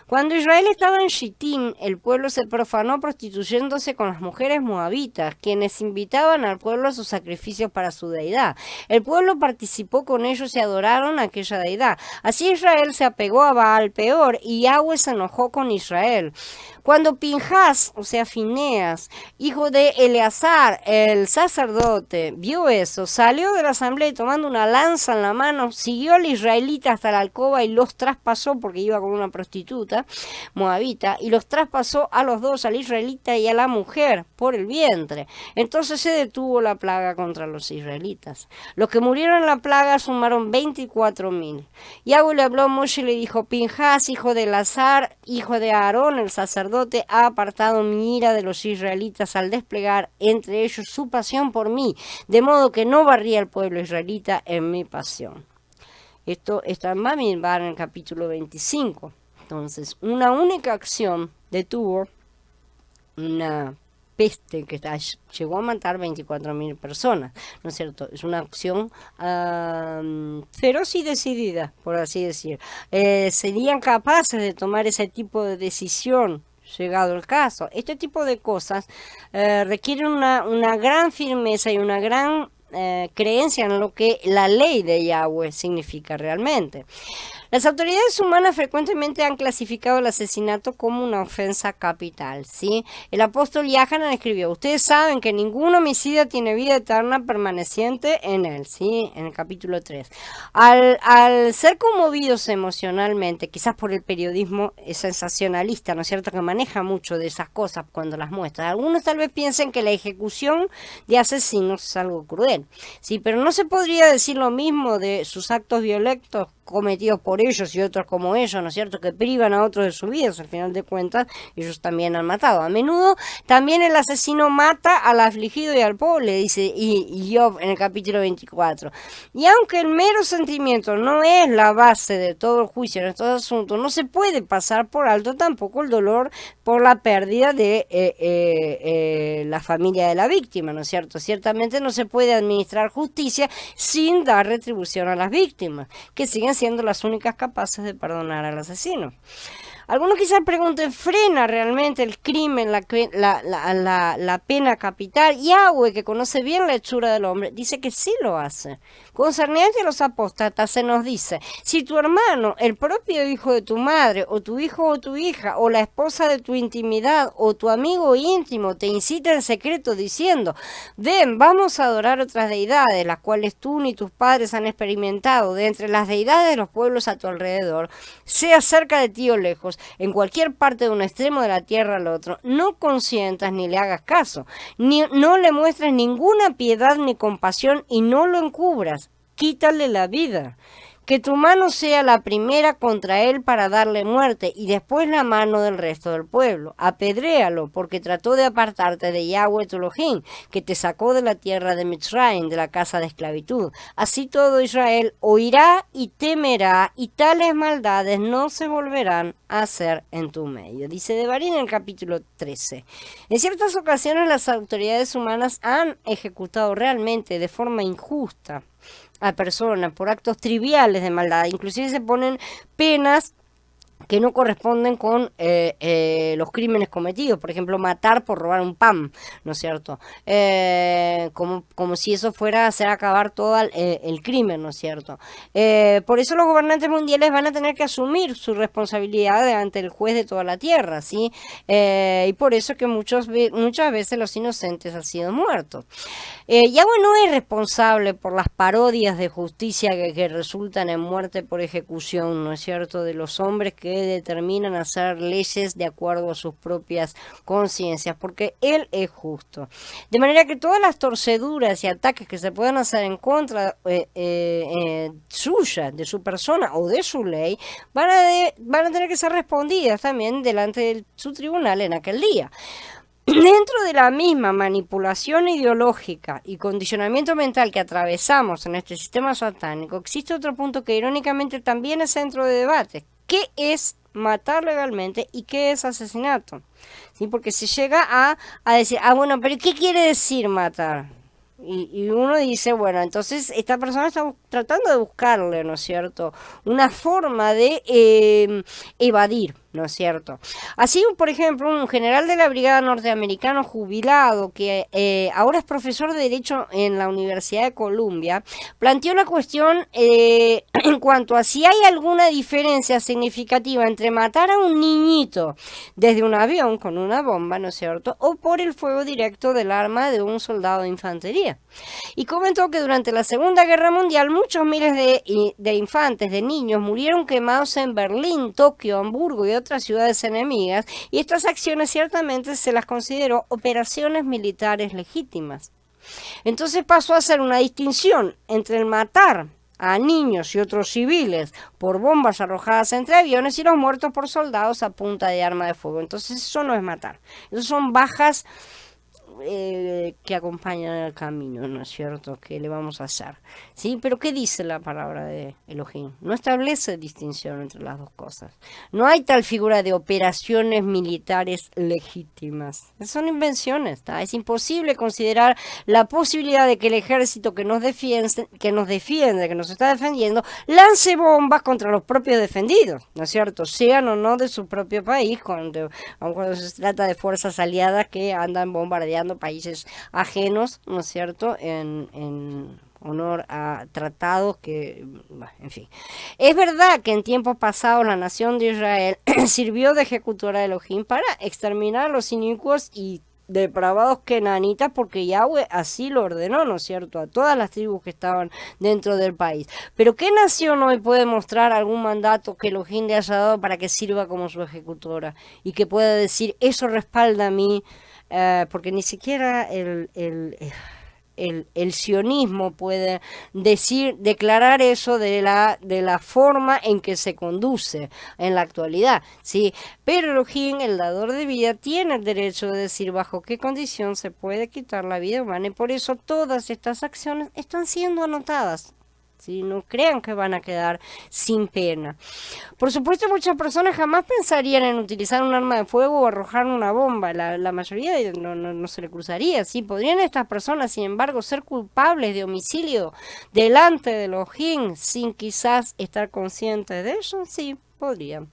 Cuando Israel estaba en Shittim, el pueblo se profanó prostituyéndose con las mujeres moabitas, quienes invitaban al pueblo a sus sacrificios para su deidad. El pueblo participó con ellos y adoraron a aquella deidad. Así Israel se apegó a Baal peor y Yahweh se enojó con Israel. Cuando Pinhas, o sea Fineas, hijo de Eleazar, el sacerdote, vio eso, salió de la asamblea y tomando una lanza en la mano, siguió al israelita hasta la alcoba y los traspasó, porque iba con una prostituta moabita, y los traspasó a los dos, al israelita y a la mujer, por el vientre. Entonces se detuvo la plaga contra los israelitas. Los que murieron en la plaga sumaron 24,000. Yahweh le habló a Moshe y le dijo: Pinhas, hijo de Eleazar, hijo de Aarón, el sacerdote, ha apartado mi ira de los israelitas al desplegar entre ellos su pasión por mí, de modo que no barría al pueblo israelita en mi pasión. Esto está en Bamidbar en el capítulo 25. Entonces, una única acción detuvo una peste que llegó a matar 24,000 personas, ¿no es cierto? Es una acción feroz y decidida, por así decir. Serían capaces de tomar ese tipo de decisión llegado el caso. Este tipo de cosas requieren una gran firmeza y una gran creencia en lo que la ley de Yahweh significa realmente. Las autoridades humanas frecuentemente han clasificado el asesinato como una ofensa capital, ¿sí? El apóstol Yahanan escribió: ustedes saben que ningún homicida tiene vida eterna permaneciente en él, ¿sí? En el capítulo 3. Al ser conmovidos emocionalmente, quizás por el periodismo sensacionalista, ¿no es cierto?, que maneja mucho de esas cosas cuando las muestra, algunos tal vez piensen que la ejecución de asesinos es algo cruel, ¿sí? Pero no se podría decir lo mismo de sus actos violentos cometidos por ellos y otros como ellos, ¿no es cierto?, que privan a otros de sus vidas. Al final de cuentas, ellos también han matado. A menudo, también el asesino mata al afligido y al pobre, dice Job en el capítulo 24. Y aunque el mero sentimiento no es la base de todo el juicio en estos asuntos, no se puede pasar por alto tampoco el dolor por la pérdida de la familia de la víctima, ¿no es cierto? Ciertamente no se puede administrar justicia sin dar retribución a las víctimas, que siguen siendo las únicas capaces de perdonar al asesino. Algunos quizás pregunten, ¿frena realmente el crimen, la pena capital? Yahweh, que conoce bien la hechura del hombre, dice que sí lo hace. Concerniente a los apóstatas se nos dice, si tu hermano, el propio hijo de tu madre, o tu hijo o tu hija, o la esposa de tu intimidad, o tu amigo íntimo, te incita en secreto diciendo, ven, vamos a adorar otras deidades, las cuales tú ni tus padres han experimentado, de entre las deidades de los pueblos a tu alrededor, sea cerca de ti o lejos, en cualquier parte de un extremo de la tierra al otro, no consientas ni le hagas caso, no le muestres ninguna piedad ni compasión y no lo encubras. Quítale la vida. Que tu mano sea la primera contra él para darle muerte y después la mano del resto del pueblo. Apedréalo porque trató de apartarte de Yahweh tu Elohim, que te sacó de la tierra de Mitzrayim, de la casa de esclavitud. Así todo Israel oirá y temerá y tales maldades no se volverán a hacer en tu medio. Dice Devarim en el capítulo 13. En ciertas ocasiones las autoridades humanas han ejecutado realmente de forma injusta a personas por actos triviales de maldad, inclusive se ponen penas que no corresponden con los crímenes cometidos, por ejemplo, matar por robar un pan, ¿no es cierto? Como si eso fuera a hacer acabar todo el crimen, ¿no es cierto? Por eso los gobernantes mundiales van a tener que asumir su responsabilidad ante el juez de toda la tierra, ¿sí? Y por eso que muchas veces los inocentes han sido muertos. Yahweh no es responsable por las parodias de justicia que resultan en muerte por ejecución, ¿no es cierto?, de los hombres que determinan hacer leyes de acuerdo a sus propias conciencias, porque Él es justo. De manera que todas las torceduras y ataques que se puedan hacer en contra suya, de su persona o de su ley, van a tener que ser respondidas también delante de su tribunal en aquel día. Dentro de la misma manipulación ideológica y condicionamiento mental que atravesamos en este sistema satánico, existe otro punto que irónicamente también es centro de debate. ¿Qué es matar legalmente y qué es asesinato? ¿Sí? Porque se llega a decir, bueno, pero ¿qué quiere decir matar? Y uno dice, bueno, entonces esta persona está tratando de buscarle, ¿no es cierto?, una forma de evadir, ¿no es cierto? Así, por ejemplo, un general de la brigada norteamericano jubilado, que ahora es profesor de Derecho en la Universidad de Columbia, planteó la cuestión en cuanto a si hay alguna diferencia significativa entre matar a un niñito desde un avión con una bomba, ¿no es cierto?, o por el fuego directo del arma de un soldado de infantería. Y comentó que durante la Segunda Guerra Mundial muchos miles de infantes, de niños, murieron quemados en Berlín, Tokio, Hamburgo y otras ciudades enemigas, y estas acciones ciertamente se las consideró operaciones militares legítimas. Entonces pasó a ser una distinción entre el matar a niños y otros civiles por bombas arrojadas entre aviones y los muertos por soldados a punta de arma de fuego. Entonces eso no es matar, eso son bajas que acompañan el camino, ¿no es cierto?, que le vamos a hacer, ¿sí? Pero ¿qué dice la palabra de Elohim? No establece distinción entre las dos cosas. No hay tal figura de operaciones militares legítimas. Son invenciones, ¿tá? Es imposible considerar la posibilidad de que el ejército que nos defiende, que nos está defendiendo, lance bombas contra los propios defendidos, ¿no es cierto?, sean o no de su propio país, cuando se trata de fuerzas aliadas que andan bombardeando países ajenos, ¿no es cierto?, en honor a tratados que, en fin. Es verdad que en tiempos pasados la nación de Israel sirvió de ejecutora de Elohim para exterminar a los inicuos y depravados kenanitas, porque Yahweh así lo ordenó, ¿no es cierto?, a todas las tribus que estaban dentro del país. Pero ¿qué nación hoy puede mostrar algún mandato que Elohim le haya dado para que sirva como su ejecutora y que pueda decir, eso respalda a mí? Porque ni siquiera el sionismo puede declarar eso de la forma en que se conduce en la actualidad, ¿sí? Pero Elohim, el dador de vida, tiene el derecho de decir bajo qué condición se puede quitar la vida humana, y por eso todas estas acciones están siendo anotadas. ¿Sí? No crean que van a quedar sin pena. Por supuesto, muchas personas jamás pensarían en utilizar un arma de fuego o arrojar una bomba. La mayoría no se le cruzaría. ¿Sí? ¿Podrían estas personas, sin embargo, ser culpables de homicidio delante de Elohim sin quizás estar conscientes de ello? Sí, Podrían.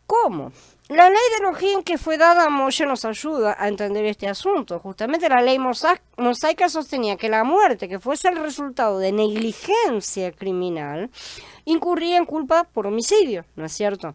¿Cómo? La ley de Elohim que fue dada a Moshe nos ayuda a entender este asunto. Justamente la ley mosaica sostenía que la muerte, que fuese el resultado de negligencia criminal, incurría en culpa por homicidio, ¿no es cierto?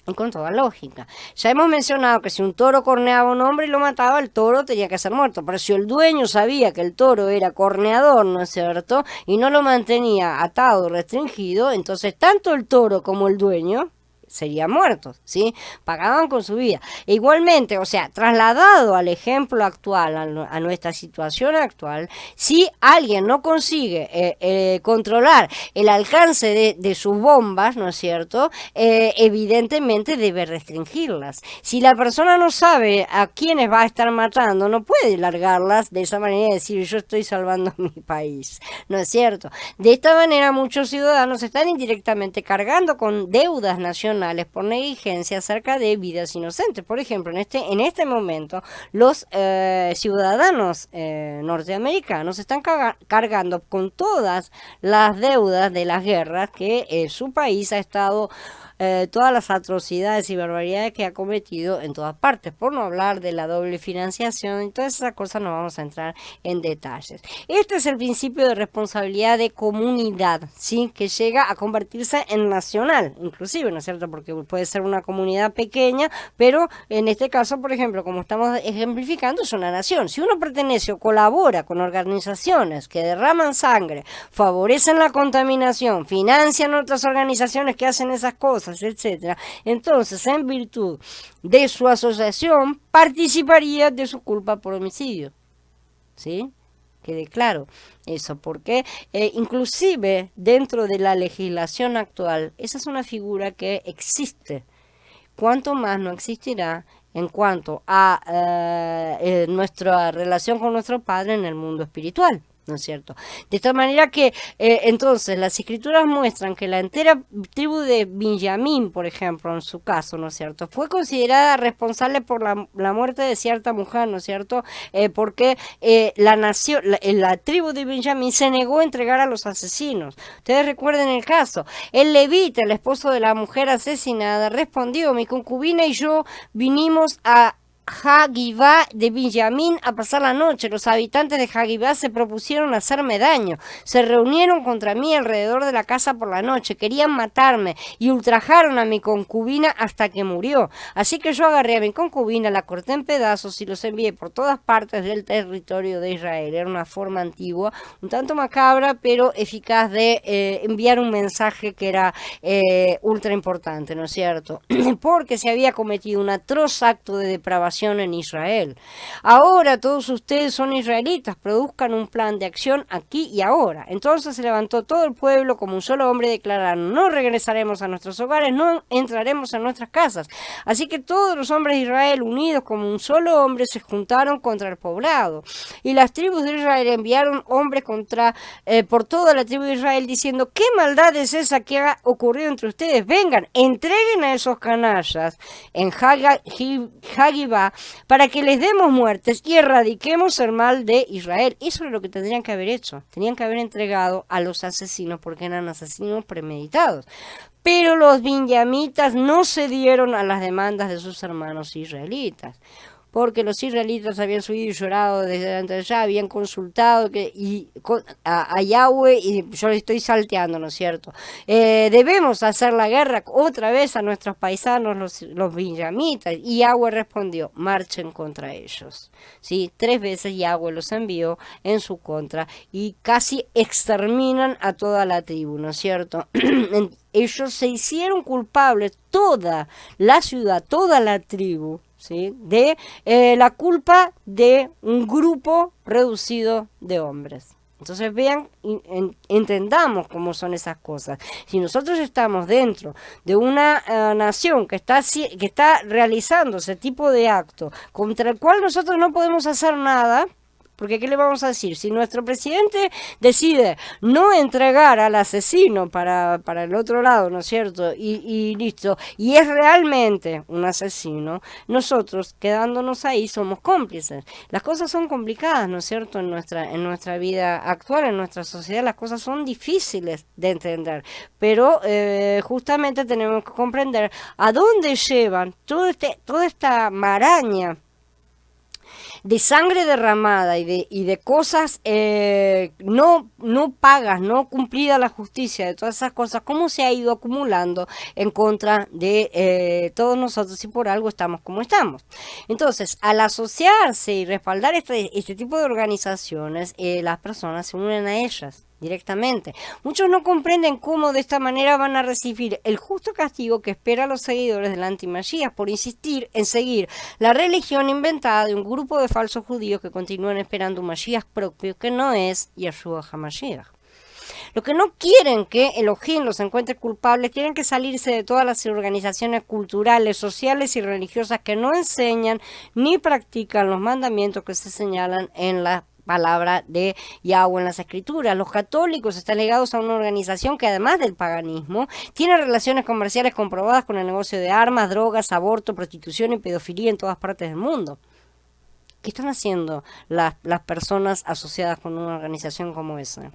Y con toda lógica. Ya hemos mencionado que si un toro corneaba a un hombre y lo mataba, el toro tenía que ser muerto. Pero si el dueño sabía que el toro era corneador, ¿no es cierto? Y no lo mantenía atado, restringido, entonces tanto el toro como el dueño serían muertos, ¿sí? Pagaban con su vida. E igualmente, o sea, trasladado al ejemplo actual, a nuestra situación actual, si alguien no consigue controlar el alcance de sus bombas, ¿no es cierto? Evidentemente debe restringirlas. Si la persona no sabe a quiénes va a estar matando, no puede largarlas de esa manera y decir yo estoy salvando mi país, ¿no es cierto? De esta manera muchos ciudadanos están indirectamente cargando con deudas nacionales por negligencia acerca de vidas inocentes. Por ejemplo, en este momento, los ciudadanos norteamericanos están cargando con todas las deudas de las guerras que su país ha estado todas las atrocidades y barbaridades que ha cometido en todas partes, por no hablar de la doble financiación y todas esas cosas. No vamos a entrar en detalles. Este es el principio de responsabilidad de comunidad, ¿sí? Que llega a convertirse en nacional, inclusive, ¿no es cierto? Porque puede ser una comunidad pequeña, pero en este caso, por ejemplo, como estamos ejemplificando, es una nación. Si uno pertenece o colabora con organizaciones que derraman sangre, favorecen la contaminación, financian otras organizaciones que hacen esas cosas, etcétera, entonces en virtud de su asociación participaría de su culpa por homicidio, ¿sí? Quede claro eso, porque inclusive dentro de la legislación actual esa es una figura que existe, cuanto más no existirá en cuanto a nuestra relación con nuestro Padre en el mundo espiritual, ¿no es cierto? De esta manera que entonces las escrituras muestran que la entera tribu de Benjamín, por ejemplo, en su caso, ¿no es cierto?, fue considerada responsable por la muerte de cierta mujer, ¿no es cierto?, porque la tribu de Benjamín se negó a entregar a los asesinos. Ustedes recuerden el caso. El levita, el esposo de la mujer asesinada, respondió: mi concubina y yo vinimos a Hagibá de Benjamín a pasar la noche. Los habitantes de Hagibá se propusieron hacerme daño. Se reunieron contra mí alrededor de la casa por la noche. Querían matarme y ultrajaron a mi concubina hasta que murió. Así que yo agarré a mi concubina, la corté en pedazos y los envié por todas partes del territorio de Israel. Era una forma antigua, un tanto macabra, pero eficaz de enviar un mensaje que era ultra importante, ¿no es cierto? Porque se había cometido un atroz acto de depravación en Israel. Ahora todos ustedes son israelitas, produzcan un plan de acción aquí y ahora. Entonces se levantó todo el pueblo como un solo hombre y declararon: no regresaremos a nuestros hogares, no entraremos en nuestras casas. Así que todos los hombres de Israel, unidos como un solo hombre, se juntaron contra el poblado. Y las tribus de Israel enviaron hombres por toda la tribu de Israel diciendo: ¿qué maldad es esa que ha ocurrido entre ustedes? Vengan, entreguen a esos canallas en Hagibá para que les demos muertes y erradiquemos el mal de Israel. Eso es lo que tendrían que haber hecho. Tenían que haber entregado a los asesinos porque eran asesinos premeditados. Pero los benjamitas no cedieron a las demandas de sus hermanos israelitas, porque los israelitas habían subido y llorado desde antes de allá, habían consultado a Yahweh, y yo le estoy salteando, ¿no es cierto? Debemos hacer la guerra otra vez a nuestros paisanos, los benjamitas, y Yahweh respondió: marchen contra ellos, ¿sí? 3 veces Yahweh los envió en su contra y casi exterminan a toda la tribu, ¿no es cierto? Ellos se hicieron culpables, toda la ciudad, toda la tribu, ¿sí?, de la culpa de un grupo reducido de hombres. Entonces vean, entendamos cómo son esas cosas. Si nosotros estamos dentro de una nación que está realizando ese tipo de acto contra el cual nosotros no podemos hacer nada, Porque ¿qué le vamos a decir? Si nuestro presidente decide no entregar al asesino para el otro lado, ¿no es cierto? Y listo, y es realmente un asesino, nosotros quedándonos ahí somos cómplices. Las cosas son complicadas, ¿no es cierto? En nuestra vida actual, en nuestra sociedad, las cosas son difíciles de entender, pero justamente tenemos que comprender a dónde llevan toda esta maraña de sangre derramada y de cosas no pagas, no cumplida la justicia, de todas esas cosas, cómo se ha ido acumulando en contra de todos nosotros, y por algo estamos como estamos. Entonces, al asociarse y respaldar este tipo de organizaciones, las personas se unen a ellas directamente. Muchos no comprenden cómo de esta manera van a recibir el justo castigo que espera a los seguidores del anti-Mashiach por insistir en seguir la religión inventada de un grupo de falsos judíos que continúan esperando un Mashiach propio que no es Yeshua HaMashiach. Los que no quieren que Elohim los encuentre culpables tienen que salirse de todas las organizaciones culturales, sociales y religiosas que no enseñan ni practican los mandamientos que se señalan en la palabra de Yahweh en las escrituras. Los católicos están ligados a una organización que, además del paganismo, tiene relaciones comerciales comprobadas con el negocio de armas, drogas, aborto, prostitución y pedofilia en todas partes del mundo. ¿Qué están haciendo las personas asociadas con una organización como esa?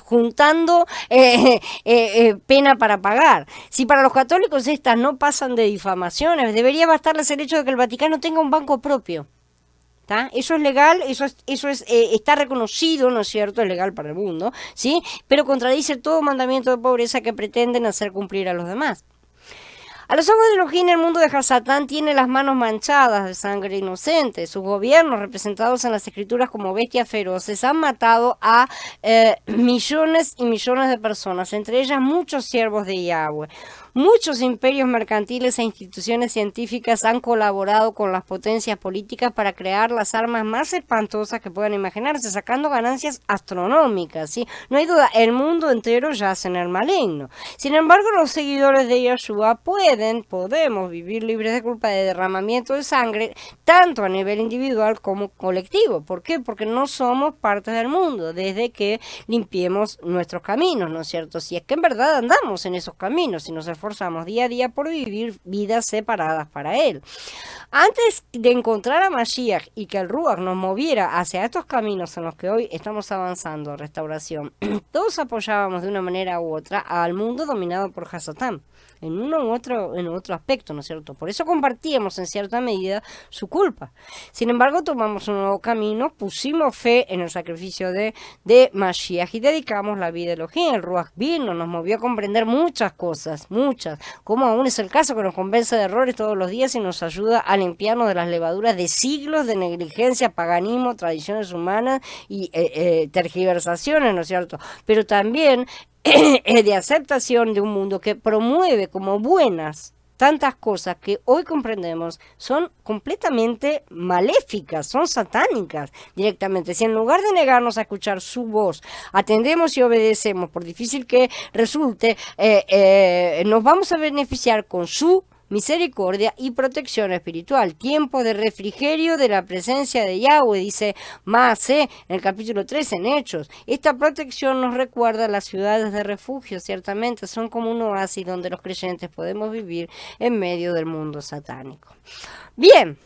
Juntando pena para pagar. Si para los católicos estas no pasan de difamaciones, debería bastarles el hecho de que el Vaticano tenga un banco propio. ¿Tá? Eso es legal, eso está reconocido, ¿no es cierto? Es legal para el mundo, ¿sí? Pero contradice todo mandamiento de pobreza que pretenden hacer cumplir a los demás. A los ojos de Elohim, el mundo de Hasatán tiene las manos manchadas de sangre inocente. Sus gobiernos, representados en las escrituras como bestias feroces, han matado a millones y millones de personas, entre ellas muchos siervos de Yahweh. Muchos imperios mercantiles e instituciones científicas han colaborado con las potencias políticas para crear las armas más espantosas que puedan imaginarse, sacando ganancias astronómicas, ¿sí? No hay duda, el mundo entero yace en el maligno. Sin embargo, los seguidores de Yeshua podemos vivir libres de culpa de derramamiento de sangre, tanto a nivel individual como colectivo. ¿Por qué? Porque no somos parte del mundo, desde que limpiemos nuestros caminos, ¿no es cierto? Si es que en verdad andamos en esos caminos, si nos esforzamos día a día por vivir vidas separadas para Él. Antes de encontrar a Mashiach y que el Ruach nos moviera hacia estos caminos en los que hoy estamos avanzando, restauración, todos apoyábamos de una manera u otra al mundo dominado por Hasatán, en uno u otro aspecto, ¿no es cierto? Por eso compartíamos en cierta medida su culpa. Sin embargo, tomamos un nuevo camino, pusimos fe en el sacrificio de Mashiach y dedicamos la vida a Elohim. El Ruach vino, nos movió a comprender muchas cosas, muchas, como aún es el caso que nos convence de errores todos los días y nos ayuda a limpiarnos de las levaduras de siglos de negligencia, paganismo, tradiciones humanas y tergiversaciones, ¿no es cierto? Pero también de aceptación de un mundo que promueve como buenas tantas cosas que hoy comprendemos son completamente maléficas, son satánicas directamente. Si en lugar de negarnos a escuchar su voz, atendemos y obedecemos, por difícil que resulte, nos vamos a beneficiar con su misericordia y protección espiritual. Tiempo de refrigerio de la presencia de Yahweh, dice Maaseh en el capítulo 3 en Hechos. Esta protección nos recuerda las ciudades de refugio, ciertamente son como un oasis donde los creyentes podemos vivir en medio del mundo satánico. Bien,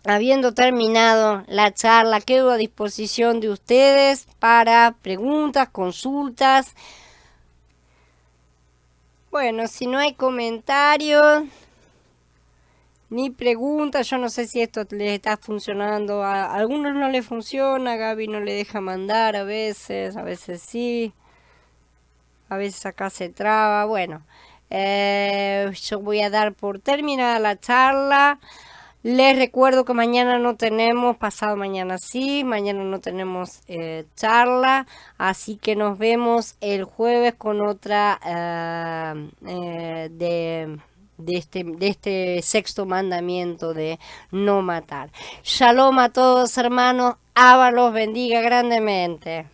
habiendo terminado la charla, quedo a disposición de ustedes para preguntas, consultas. Bueno, si no hay comentarios ni preguntas, yo no sé si esto les está funcionando. A algunos no les funciona, a Gaby no le deja mandar a veces sí, a veces acá se traba. Bueno, yo voy a dar por terminada la charla. Les recuerdo que mañana no tenemos, pasado mañana sí, mañana no tenemos charla, así que nos vemos el jueves con otra de este sexto mandamiento de no matar. Shalom a todos, hermanos, Abba los bendiga grandemente.